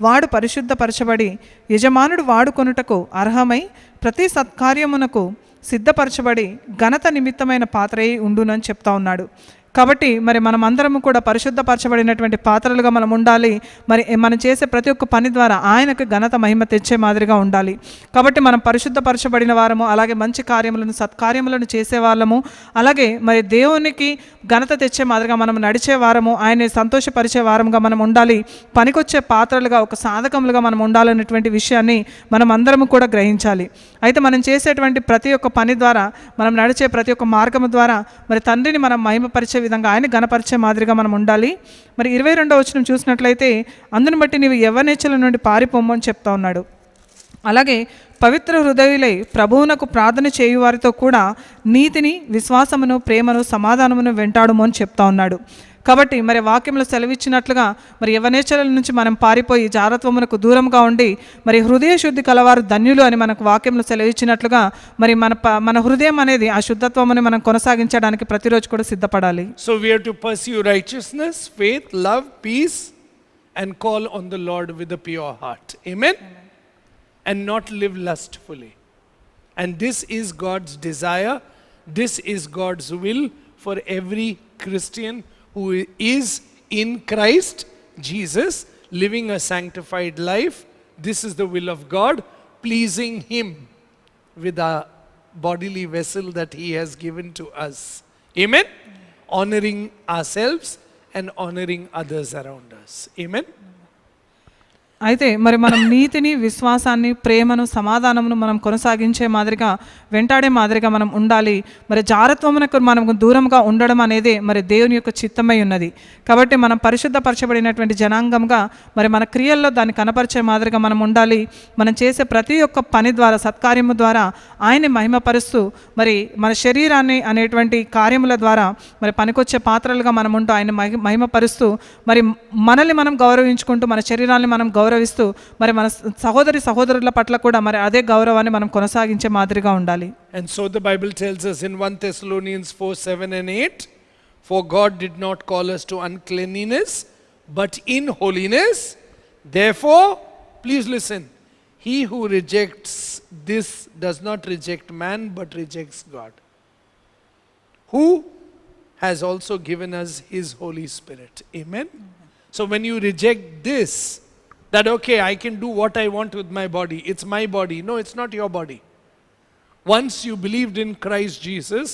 వాడు పరిశుద్ధపరచబడి యజమానుడు వాడుకొనుటకు అర్హమై ప్రతి సత్కార్యమునకు సిద్ధపరచబడి ఘనత నిమిత్తమైన పాత్రయే ఉండునని చెప్తా ఉన్నాడు. కాబట్టి మరి మనం అందరము కూడా పరిశుద్ధపరచబడినటువంటి పాత్రలుగా మనం ఉండాలి. మరి మనం చేసే ప్రతి ఒక్క పని ద్వారా ఆయనకు ఘనత మహిమ తెచ్చే మాదిరిగా ఉండాలి. కాబట్టి మనం పరిశుద్ధపరచబడిన వారము, అలాగే మంచి కార్యములను సత్కార్యములను చేసే వాళ్ళము, అలాగే మరి దేవునికి ఘనత తెచ్చే మాదిరిగా మనం నడిచే వారము, ఆయన్ని సంతోషపరిచే వారముగా మనం ఉండాలి. పనికొచ్చే పాత్రలుగా, ఒక సాధకములుగా మనం ఉండాలనేటువంటి విషయాన్ని మనం అందరము కూడా గ్రహించాలి. అయితే మనం చేసేటువంటి ప్రతి ఒక్క పని ద్వారా, మనం నడిచే ప్రతి ఒక్క మార్గము ద్వారా మరి తండ్రిని మనం మహిమపరిచే విధంగా, ఆయన గణపరిచే మాదిరిగా మనం ఉండాలి. మరి 22వ వచనం చూసినట్లయితే, అందును బట్టి నీవు యవ్వనేచ్ఛల నుండి పారిపోము అని చెప్తా ఉన్నాడు. అలాగే పవిత్ర హృదయులై ప్రభువునకు ప్రార్థన చేయు వారితో కూడా నీతిని, విశ్వాసమును, ప్రేమను, సమాధానమును వెంటాడుము అని చెప్తా ఉన్నాడు. కాబట్టి మరి వాక్యంలో సెలవిచ్చినట్లుగా మరి యవ్వనేచ్ఛల నుంచి మనం పారిపోయి జారత్వమునకు దూరంగా ఉండి మరి హృదయ శుద్ధి కలవారు ధన్యులు అని మనకు వాక్యంలో సెలవిచ్చినట్లుగా మరి మన హృదయం అనేది ఆ శుద్ధత్వముని మనం కొనసాగించడానికి ప్రతిరోజు కూడా సిద్ధపడాలి. So we have to pursue righteousness, faith, love, peace, and call on the Lord with a pure heart. Amen? And not live lustfully. And this is God's desire. This is God's will for every Christian who is in Christ Jesus, living a sanctified life. This is the will of God, pleasing Him with our bodily vessel that He has given to us. Amen? Honoring ourselves and honoring others around us. Amen? అయితే మరి మనం నీతిని, విశ్వాసాన్ని, ప్రేమను, సమాధానమును మనం కొనసాగించే మాదిరిగా, వెంటాడే మాదిరిగా మనం ఉండాలి. మరి జారత్వమునకు మనం దూరంగా ఉండడం అనేది మరి దేవుని యొక్క చిత్తమై ఉన్నది. కాబట్టి మనం పరిశుద్ధపరచబడినటువంటి జనాంగంగా మరి మన క్రియల్లో దాన్ని కనపరిచే మాదిరిగా మనం ఉండాలి. మనం చేసే ప్రతి ఒక్క పని ద్వారా, సత్కార్యము ద్వారా ఆయన్ని మహిమపరుస్తూ మరి మన శరీరాన్ని అనేటువంటి కార్యముల ద్వారా మరి పనికొచ్చే పాత్రలుగా మనం ఉంటూ ఆయన మహిమపరుస్తూ మరి మనల్ని మనం గౌరవించుకుంటూ, మన శరీరాన్ని మనం గౌరవిస్తూ మరి మన సహోదరుల పట్ల కూడా మరి అదే గౌరవాన్ని మనం కొనసాగించే మాదిరిగా ఉండాలి. And so the Bible tells us in 1 Thessalonians 4:7 and 8, for God did not call us to uncleanliness, but in holiness. Therefore, please listen, he who rejects this does not reject man, but rejects God, who has also given us his Holy Spirit. Amen? So when you reject this, that okay, I can do what I want with my body, it's my body. No, it's not your body. Once you believed in Christ Jesus,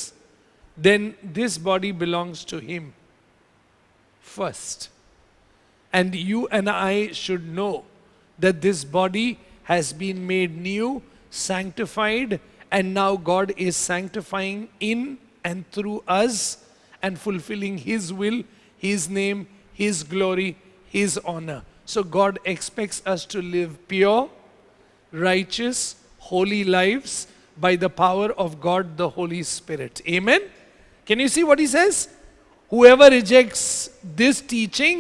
then this body belongs to Him first. And you and I should know that this body has been made new, sanctified, and now God is sanctifying in and through us and fulfilling His will, His name, His glory, His honor. So God expects us to live pure, righteous, holy lives by the power of God the Holy Spirit. Amen? Can you see what he says? Whoever rejects this teaching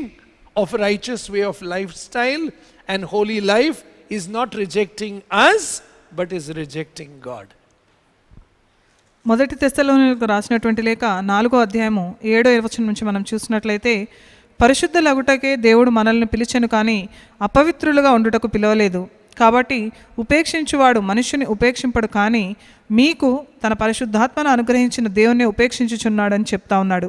of righteous way of lifestyle and holy life is not rejecting us, but is rejecting God. మొదటి తెస్సలోనికైలకు రాసినటువంటి లేఖ 4వ అధ్యాయము 7వ వచనం నుంచి మనం చూసినట్లయితే, పరిశుద్ధులగుటకే దేవుడు మనల్ని పిలిచెను కానీ అపవిత్రులుగా ఉండుటకు పిలవలేదు. కాబట్టి ఉపేక్షించువాడు మనుష్యుని ఉపేక్షింపడు, కానీ మీకు తన పరిశుద్ధాత్మను అనుగ్రహించిన దేవుణ్ణి ఉపేక్షించుచున్నాడని చెప్తా ఉన్నాడు.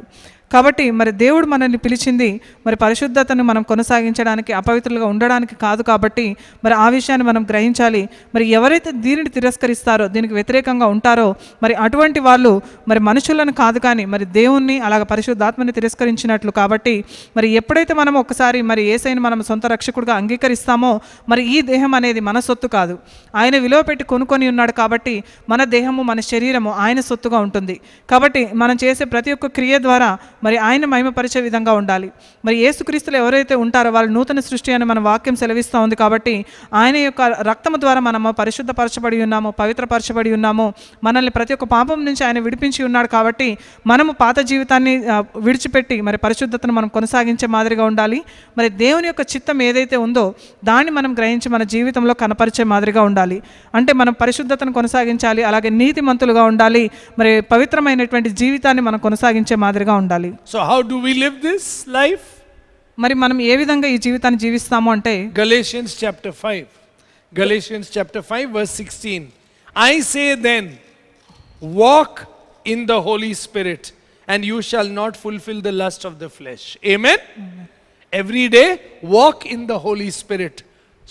కాబట్టి మరి దేవుడు మనల్ని పిలిచింది మరి పరిశుద్ధతను మనం కొనసాగించడానికి, అపవిత్రులుగా ఉండడానికి కాదు. కాబట్టి మరి ఆ విషయాన్ని మనం గ్రహించాలి. మరి ఎవరైతే దీనిని తిరస్కరిస్తారో, దీనికి వ్యతిరేకంగా ఉంటారో, మరి అటువంటి వాళ్ళు మరి మనుషులను కాదు కానీ మరి దేవుణ్ణి అలాగ పరిశుద్ధాత్మని తిరస్కరించినట్లు. కాబట్టి మరి ఎప్పుడైతే మనం ఒకసారి మరి యేసయ్యను మనం సొంత రక్షకుడిగా అంగీకరిస్తామో మరి ఈ దేహం అనేది మన సొత్తు కాదు, ఆయన విలువ పెట్టి కొనుక్కొని ఉన్నాడు. కాబట్టి మన దేహము, మన శరీరము ఆయన సొత్తుగా ఉంటుంది. కాబట్టి మనం చేసే ప్రతి ఒక్క క్రియ ద్వారా మరి ఆయన మహిమపరిచే విధంగా ఉండాలి. మరి యేసుక్రీస్తులో ఎవరైతే ఉంటారో వాళ్ళు నూతన సృష్టి అని మన వాక్యం సెలవిస్తూ ఉంది. కాబట్టి ఆయన యొక్క రక్తము ద్వారా మనము పరిశుద్ధపరచబడి ఉన్నాము, పవిత్రపరచబడి ఉన్నాము. మనల్ని ప్రతి ఒక్క పాపం నుంచి ఆయన విడిపించి ఉన్నాడు. కాబట్టి మనము పాత జీవితాన్ని విడిచిపెట్టి మరి పరిశుద్ధతను మనం కొనసాగించే మాదిరిగా ఉండాలి. మరి దేవుని యొక్క చిత్తం ఏదైతే ఉందో దాన్ని మనం గ్రహించి మన జీవితంలో కనపరిచే మాదిరిగా ఉండాలి. అంటే మనం పరిశుద్ధతను కొనసాగించాలి, అలాగే నీతిమంతులుగా ఉండాలి, మరి పవిత్రమైనటువంటి జీవితాన్ని మనం కొనసాగించే మాదిరిగా ఉండాలి. So how do we live this life? మరి మనం ఏ విధంగా ఈ జీవితాన్ని జీవిస్తాము అంటే Galatians chapter 5 verse 16. I say then, walk in the Holy Spirit and you shall not fulfill the lust of the flesh. Amen? Every day walk in the Holy Spirit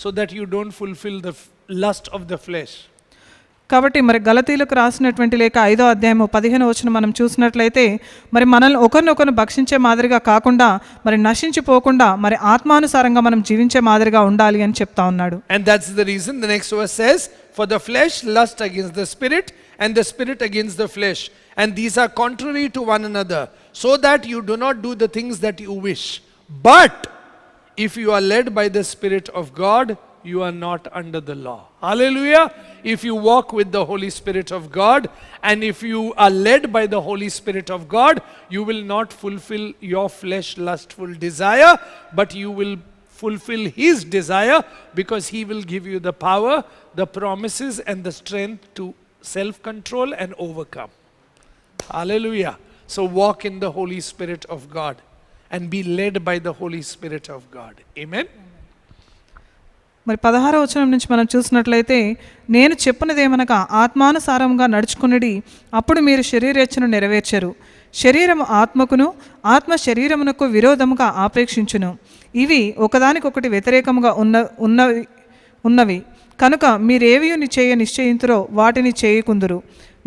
so that you don't fulfill the lust of the flesh. కాబట్టి మరి గలతీలకు రాసినటువంటి లేఖ 5వ అధ్యాయము 15వ వచనం మనం చూసినట్లయితే మరి మనల్ని ఒకరినొకరు భక్షించే మాదిరిగా కాకుండా మరి నశించిపోకుండా మరి ఆత్మానుసారంగా మనం జీవించే మాదిరిగా ఉండాలి అని చెప్తా ఉన్నాడు. And that's the reason the next verse says, for the flesh lust against the spirit and the spirit against the flesh, and these are contrary to one another, so that you do not do the things that you wish. But if you are led by the Spirit of God, you are not under the law. Hallelujah. If you walk with the Holy Spirit of God, and if you are led by the Holy Spirit of God, you will not fulfill your flesh lustful desire, but you will fulfill His desire, because He will give you the power, the promises and the strength to self-control and overcome. Hallelujah. So walk in the Holy Spirit of God and be led by the Holy Spirit of God. Amen. మరి 16వ వచనం నుంచి మనం చూసినట్లయితే, నేను చెప్పినదేమనగా ఆత్మానుసారంగా నడుచుకునిడి, అప్పుడు మీరు శరీరేచ్ఛను నెరవేర్చరు. శరీరము ఆత్మకును, ఆత్మ శరీరమునకు విరోధముగా ఆపేక్షించును. ఇవి ఒకదానికొకటి వ్యతిరేకముగా ఉన్నవి కనుక మీరేవి చేయ నిశ్చయింతురో వాటిని చేయకుందురు.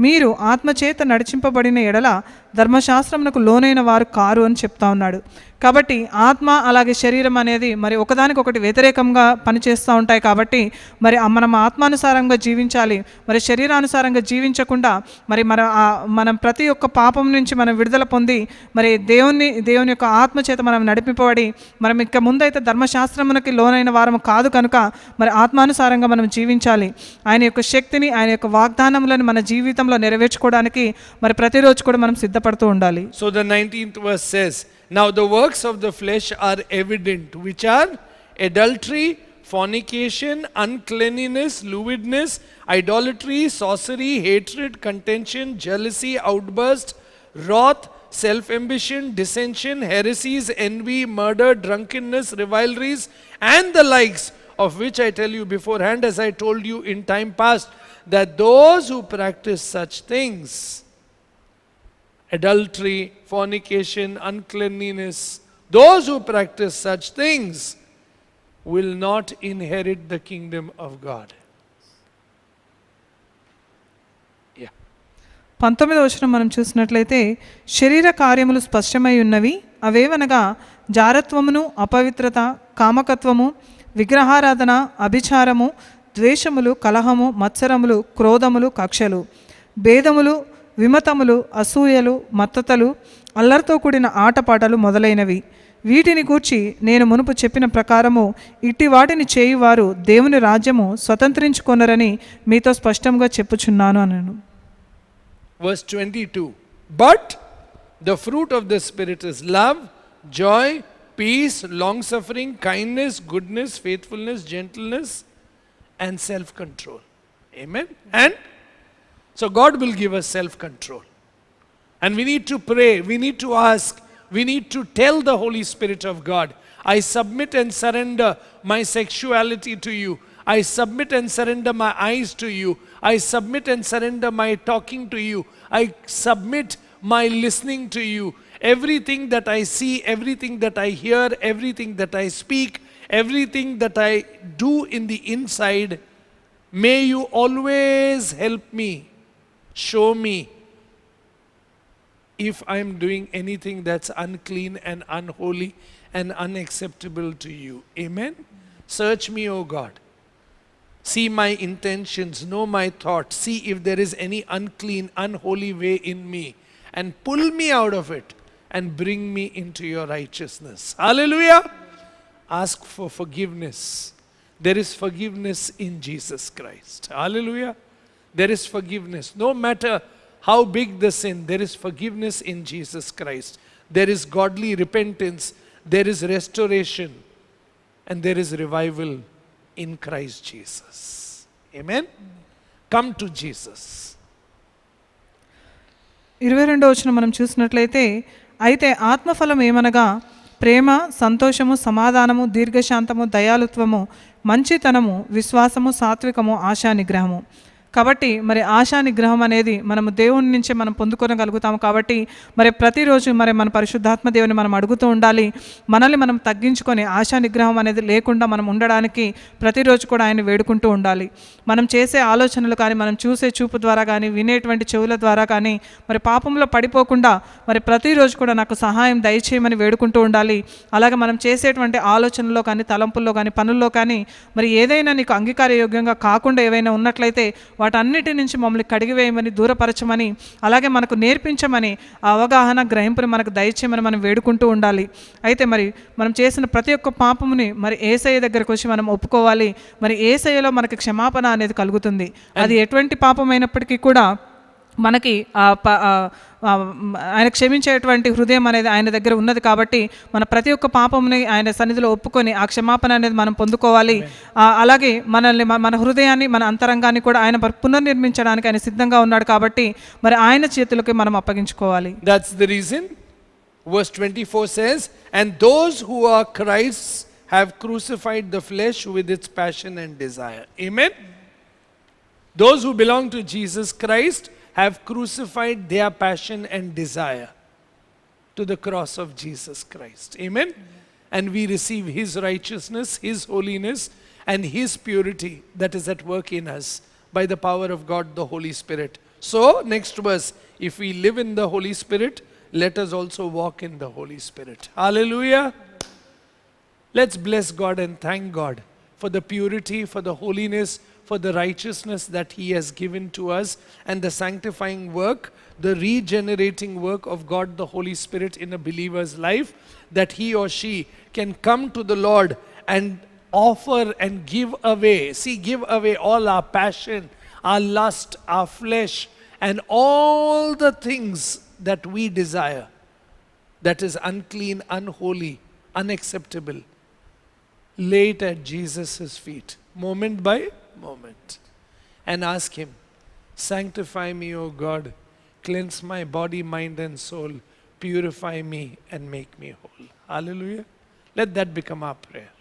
మీరు ఆత్మచేత నడిచింపబడిన ఎడల ధర్మశాస్త్రమునకు లోనైన వారు కారు అని చెప్తా ఉన్నాడు. కాబట్టి ఆత్మ అలాగే శరీరం అనేది మరి ఒకదానికొకటి వ్యతిరేకంగా పనిచేస్తూ ఉంటాయి. కాబట్టి మరి మనం ఆత్మానుసారంగా జీవించాలి, మరి శరీరానుసారంగా జీవించకుండా మరి మనం ప్రతి ఒక్క పాపం నుంచి మనం విడుదల పొంది మరి దేవుని యొక్క ఆత్మ చేత మనం నడిపింపబడి మనం ఇక ముందైతే ధర్మశాస్త్రమునకి లోనైన వారము కాదు కనుక మరి ఆత్మానుసారంగా మనం జీవించాలి. ఆయన యొక్క శక్తిని, ఆయన యొక్క వాగ్దానములను మన జీవితంలో నెరవేర్చుకోవడానికి మరి ప్రతిరోజు కూడా మనం సిద్ధపడుతూ ఉండాలి. So the 19th verse says, now the works of the flesh are evident, which are adultery, fornication, uncleanness, lewdness, idolatry, sorcery, hatred, contention, jealousy, outburst, wrath, self-ambition, dissension, heresies, envy, murder, drunkenness, rivalries, and the likes, of which I tell you beforehand, as I told you in time past, that those who practice such things, adultery, fornication, uncleanliness, those who practice such things will not inherit the kingdom of God. Yeah. 19వ వచనం మనం చూసినట్లయితే, శరీర కార్యములు స్పష్టమై ఉన్నవి, అవేవనగా జారత్వమును, అపవిత్రత, కామకత్వము, విగ్రహారాధన, అభిచారము, ద్వేషములు, కలహము, మత్సరములు, క్రోధములు, కక్షలు, భేదములు, విమతములు, అసూయలు, మత్తతలు, అల్లరితో కూడిన ఆటపాటలు మొదలైనవి. వీటిని గూర్చి నేను మునుపు చెప్పిన ప్రకారము ఇట్టి వాటిని చేయువారు దేవుని రాజ్యము స్వతంత్రించుకొనరని మీతో స్పష్టంగా చెప్పుచున్నాను అన్నాను. Verse 22. But the fruit of the Spirit is love, joy, peace, long-suffering, kindness, goodness, faithfulness, gentleness, and self-control. Amen. And so God will give us self-control. And we need to pray, we need to ask, We need to tell the Holy Spirit of God, I submit and surrender my sexuality to you. I submit and surrender my eyes to you. I submit and surrender my talking to you. I submit my listening to you. Everything that I see, everything that I hear, everything that I speak, everything that I do in the inside, may you always help me, show me if I am doing anything that's unclean and unholy and unacceptable to you. Amen? Search me, O God. See my intentions, know my thoughts, see if there is any unclean, unholy way in me, and pull me out of it and bring me into your righteousness. Hallelujah! Ask for forgiveness. There is forgiveness in Jesus Christ. Hallelujah! There is forgiveness. No matter how big the sin, there is forgiveness in Jesus Christ. There is godly repentance, there is restoration, and there is revival in Christ Jesus. Amen? Come to Jesus. 22వ వచనం మనం చూసినట్లయితే, అయితే ఆత్మఫలం ఏమనగా ప్రేమ, సంతోషము, సమాధానము, దీర్ఘశాంతము, దయాళుత్వము, మంచితనము, విశ్వాసము, సాత్వికము, ఆశా నిగ్రహము. కాబట్టి మరి ఆశా నిగ్రహం అనేది మనము దేవుని నుంచే మనం పొందుకోగలుగుతాము. కాబట్టి మరి ప్రతిరోజు మరి మన పరిశుద్ధాత్మ దేవుని మనం అడుగుతూ ఉండాలి. మనల్ని మనం తగ్గించుకొని ఆశా నిగ్రహం అనేది లేకుండా మనం ఉండడానికి ప్రతిరోజు కూడా ఆయన వేడుకుంటూ ఉండాలి. మనం చేసే ఆలోచనలు కానీ, మనం చూసే చూపు ద్వారా కానీ, వినేటువంటి చెవుల ద్వారా కానీ మరి పాపంలో పడిపోకుండా మరి ప్రతిరోజు కూడా నాకు సహాయం దయచేయమని వేడుకుంటూ ఉండాలి. అలాగే మనం చేసేటువంటి ఆలోచనలో కానీ, తలంపుల్లో కానీ, పనుల్లో కానీ మరి ఏదైనా నీకు అంగీకారయోగ్యంగా కాకుండా ఏవైనా ఉన్నట్లయితే వాటన్నిటి నుంచి మమ్మల్ని కడిగివేయమని, దూరపరచమని, అలాగే మనకు నేర్పించమని, ఆ అవగాహన, గ్రహింపుని మనకు దయచేయమని మనం వేడుకుంటూ ఉండాలి. అయితే మరి మనం చేసిన ప్రతి ఒక్క పాపముని మరి యేసయ్య దగ్గరకు వచ్చి మనం ఒప్పుకోవాలి. మరి యేసయ్యలో మనకి క్షమాపణ అనేది కలుగుతుంది. అది ఎటువంటి పాపమైనప్పటికీ కూడా మనకి ఆయన క్షమించేటువంటి హృదయం అనేది ఆయన దగ్గర ఉన్నది. కాబట్టి మన ప్రతి ఒక్క పాపముని ఆయన సన్నిధిలో ఒప్పుకొని ఆ క్షమాపణ అనేది మనం పొందుకోవాలి. అలాగే మనల్ని, మన హృదయాన్ని, మన అంతరంగాన్ని కూడా ఆయన పునర్నిర్మించడానికి ఆయన సిద్ధంగా ఉన్నాడు. కాబట్టి మరి ఆయన చేతులకి మనం అప్పగించుకోవాలి. That's the reason verse 24 says, and those who are Christ's have crucified the flesh with its passion and desire. Amen? Those who belong to Jesus Christ have crucified their passion and desire to the cross of Jesus Christ. Amen? And we receive His righteousness, His holiness, and His purity that is at work in us by the power of God, the Holy Spirit. So, next verse, if we live in the Holy Spirit, let us also walk in the Holy Spirit. Hallelujah! Let's bless God and thank God for the purity, for the holiness, for the righteousness that He has given to us, and the sanctifying work, the regenerating work of God the Holy Spirit in a believer's life, that he or she can come to the Lord and offer and give away. See, give away all our passion, our lust, our flesh, and all the things that we desire that is unclean, unholy, unacceptable. Lay it at Jesus' feet, moment by moment, and ask Him, sanctify me, O God, cleanse my body, mind and soul, purify me and make me whole. Hallelujah. Let that become our prayer.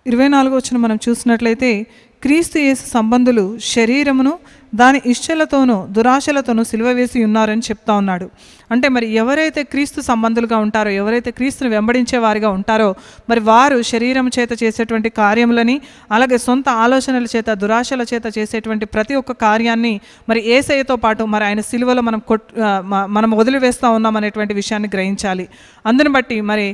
24వ వచనం మనం చూసినట్లయితే, క్రీస్తు యేసు సంబంధులు శరీరమును దాని ఇష్టలతోనూ దురాశలతోనూ సిలువ వేసి ఉన్నారని చెప్తా ఉన్నాడు. అంటే మరి ఎవరైతే క్రీస్తు సంబంధులుగా ఉంటారో, ఎవరైతే క్రీస్తుని వెంబడించే వారిగా ఉంటారో, మరి వారు శరీరం చేత చేసేటువంటి కార్యములని, అలాగే సొంత ఆలోచనల చేత, దురాశల చేత చేసేటువంటి ప్రతి ఒక్క కార్యాన్ని మరి యేసయ్యతో పాటు మరి ఆయన సిలువలో మనం వదిలివేస్తూ ఉన్నాం అనేటువంటి విషయాన్ని గ్రహించాలి. అందుని బట్టి మరి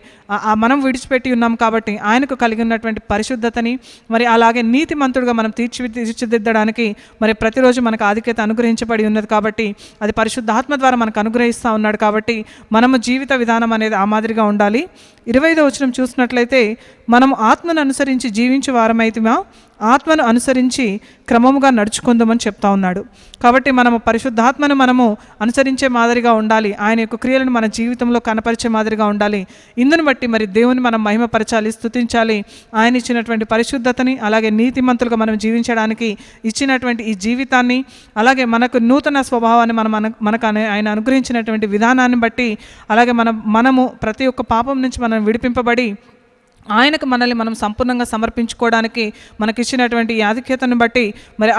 మనం విడిచిపెట్టి ఉన్నాం కాబట్టి ఆయనకు కలిగి ఉన్నటువంటి పరిశుద్ధతని, మరి అలాగే నీతిమంతుడుగా మనం తీర్చిదిద్దడానికి మరి ప్రతిరోజు మనకు ఆధిక్యత అనుగ్రహించబడి ఉన్నది. కాబట్టి అది పరిశుద్ధాత్మ ద్వారా మనకు అనుగ్రహిస్తూ ఉన్నాడు. కాబట్టి మనము జీవిత విధానం అనేది ఆ మాదిరిగా ఉండాలి. 25వ వచనం చూసినట్లయితే, మనము ఆత్మను అనుసరించి జీవించే వారమైతిమా ఆత్మను అనుసరించి క్రమముగా నడుచుకుందామని చెప్తా ఉన్నాడు. కాబట్టి మనము పరిశుద్ధాత్మను మనము అనుసరించే మాదిరిగా ఉండాలి. ఆయన యొక్క క్రియలను మన జీవితంలో కనపరిచే మాదిరిగా ఉండాలి. ఇందుని బట్టి మరి దేవుని మనం మహిమపరచాలి, స్తుతించాలి. ఆయన ఇచ్చినటువంటి పరిశుద్ధతని, అలాగే నీతిమంతులుగా మనం జీవించడానికి ఇచ్చినటువంటి ఈ జీవితాన్ని, అలాగే మనకు నూతన స్వభావాన్ని మనకు ఆయన అనుగ్రహించినటువంటి విధానాన్ని బట్టి, అలాగే మనము ప్రతి ఒక్క పాపం నుంచి మనం విడిపింపబడి ఆయనకు మనల్ని మనం సంపూర్ణంగా సమర్పించుకోవడానికి మనకిచ్చినటువంటి ఈ ఆధిక్యతను బట్టి మరి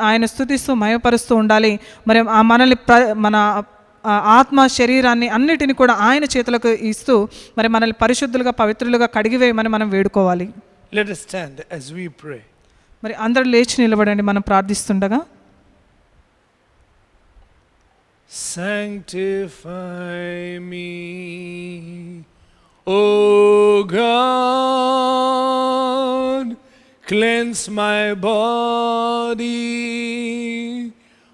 ఆయన స్తుతిస్తూ మహిమపరుస్తూ ఉండాలి. మరి మనల్ని మన ఆత్మ శరీరాన్ని అన్నిటిని కూడా ఆయన చేతులకు ఇస్తూ మరి మనల్ని పరిశుద్ధులుగా పవిత్రులుగా కడిగివేయమని మనం వేడుకోవాలి. Let us stand as we pray. మరి అందరూ లేచి నిలబడండి మనం ప్రార్థిస్తుండగా. Sanctify me, O God, cleanse my body,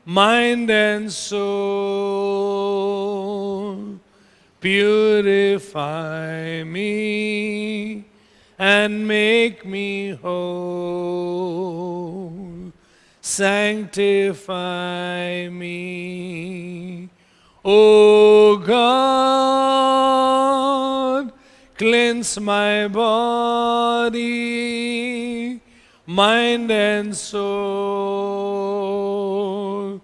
mind and soul, purify me and make me whole. Sanctify me, O God, cleanse my body, mind and soul,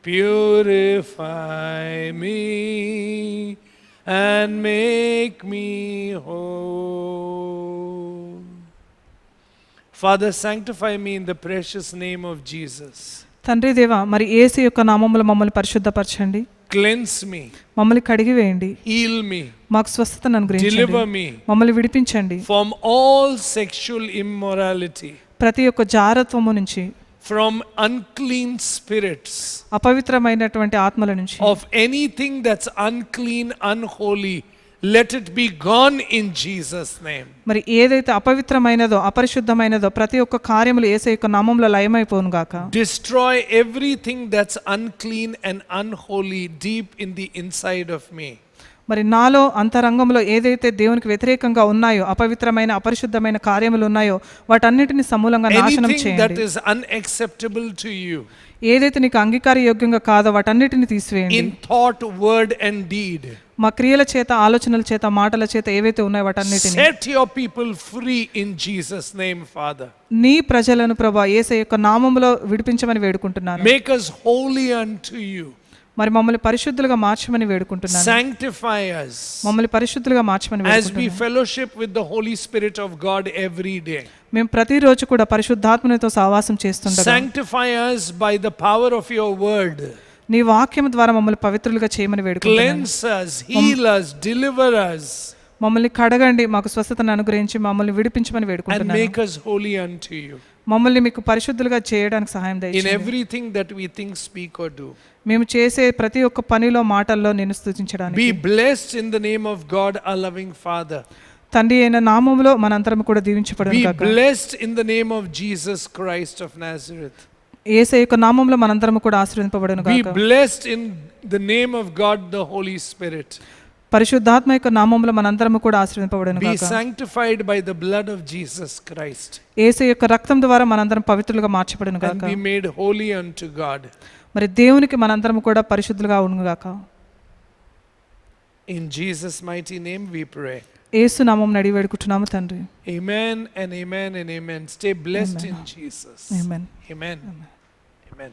purify me and make me whole. Father, sanctify me in the precious name of Jesus. తండ్రి దేవా, మరి యేసు యొక్క నామములో మమ్మల్ని పరిశుద్ధపరచండి. Cleanse me, మమ్మల్ని కడిగి వేయండి. heal me, మాకు స్వస్థతను అనుగ్రహించండి. deliver me మమ్మల్ని విడిపించండి from all sexual immorality, ప్రతి ఒక్క జారత్వము నుంచి, from unclean spirits, అపవిత్రమైనటువంటి ఆత్మల నుంచి, of anything that's unclean, unholy. Let it be gone in Jesus' name. మరి ఏదైతే అపవిత్రమైనదో అపరిశుద్ధమైనదో ప్రతి ఒక్క కార్యములు యేసు యొక్క నామములో లయమైపోను గాక. Destroy everything that's unclean and unholy deep in the inside of me. మరి నాలో అంతరంగంలో ఏదైతే దేవునికి వ్యతిరేకంగా ఉన్నాయో, అపవిత్రమైన అపరిశుద్ధమైన కార్యములు ఉన్నాయో వాటన్నిటిని సమూలంగా నాశనం Anything that చేయండి. is unacceptable to you ఏదైతే నీకు అంగీకారయోగ్యంగా కాదో వాటన్నిటిని తీసివేయండి. in thought, word and deed. మా క్రియల చేత, ఆలోచనల చేత, మాటల చేత ఏవైతే ఉన్నాయో వాటన్నిటిని Set your people free in Jesus' name, Father. నీ ప్రజలను ప్రభువా యేసు యొక్క నామములో విడిపించమని వేడుకుంటున్నాను. Make us holy unto you. మరి మమ్మల్ని పరిశుద్ధులుగా మార్చమని వేడుకుంటున్నాను. Sanctify us మమ్మల్ని పరిశుద్ధులుగా మార్చమని as we వేడుకుంటున్నాను. fellowship with the Holy Spirit of God every day. మేము ప్రతిరోజు కూడా పరిశుద్ధాత్మనితో సహవాసం చేస్తుండగా Sanctify us by the power of your word. నీ వాక్యం ద్వారా మమ్మల్ని పవిత్రులుగా చేయమని వేడుకుంటున్నాను. Cleanse us, heal us, deliver us, మమ్మల్ని కడగండి, మాకు స్వస్థతను అనుగ్రహించి మమ్మల్ని విడిపించమని and వేడుకుంటున్నాను. make us holy unto you మమ్మల్ని మీకు పరిశుద్ధులుగా చేయడానికి సహాయం in దయచేయండి. everything that we think, speak or do. మేము చేసే ప్రతి ఒక్క పనిలో, మాటల్లో నేను స్తుతించడానికి. Be blessed in the name of God, our loving Father. తండ్రి అయిన నామములో మనందరం కూడా దీవించబడును Be గాక. blessed in the name of Jesus Christ of Nazareth. యేసు యొక్క నామములో మనందరం కూడా ఆశీర్వదింపబడును Be గాక. blessed in the name of God, the Holy Spirit. పరిశుద్ధాత్మ యొక్క నామములో మనందరం కూడా ఆశీర్వదింపబడును Be గాక. sanctified by the blood of Jesus Christ యేసు యొక్క రక్తం ద్వారా మనందరం పవిత్రులుగా మార్చబడును గాక. and be made holy unto God. మరి దేవునికి మనందరం కూడా పరిశుద్ధులుగా ఉండును గాక. In Jesus' mighty name we pray. యేసు నామమున అడిగి వేడుకుంటున్నాము తండ్రి. Amen and amen and amen. Stay blessed in Jesus. Amen. Amen. Amen.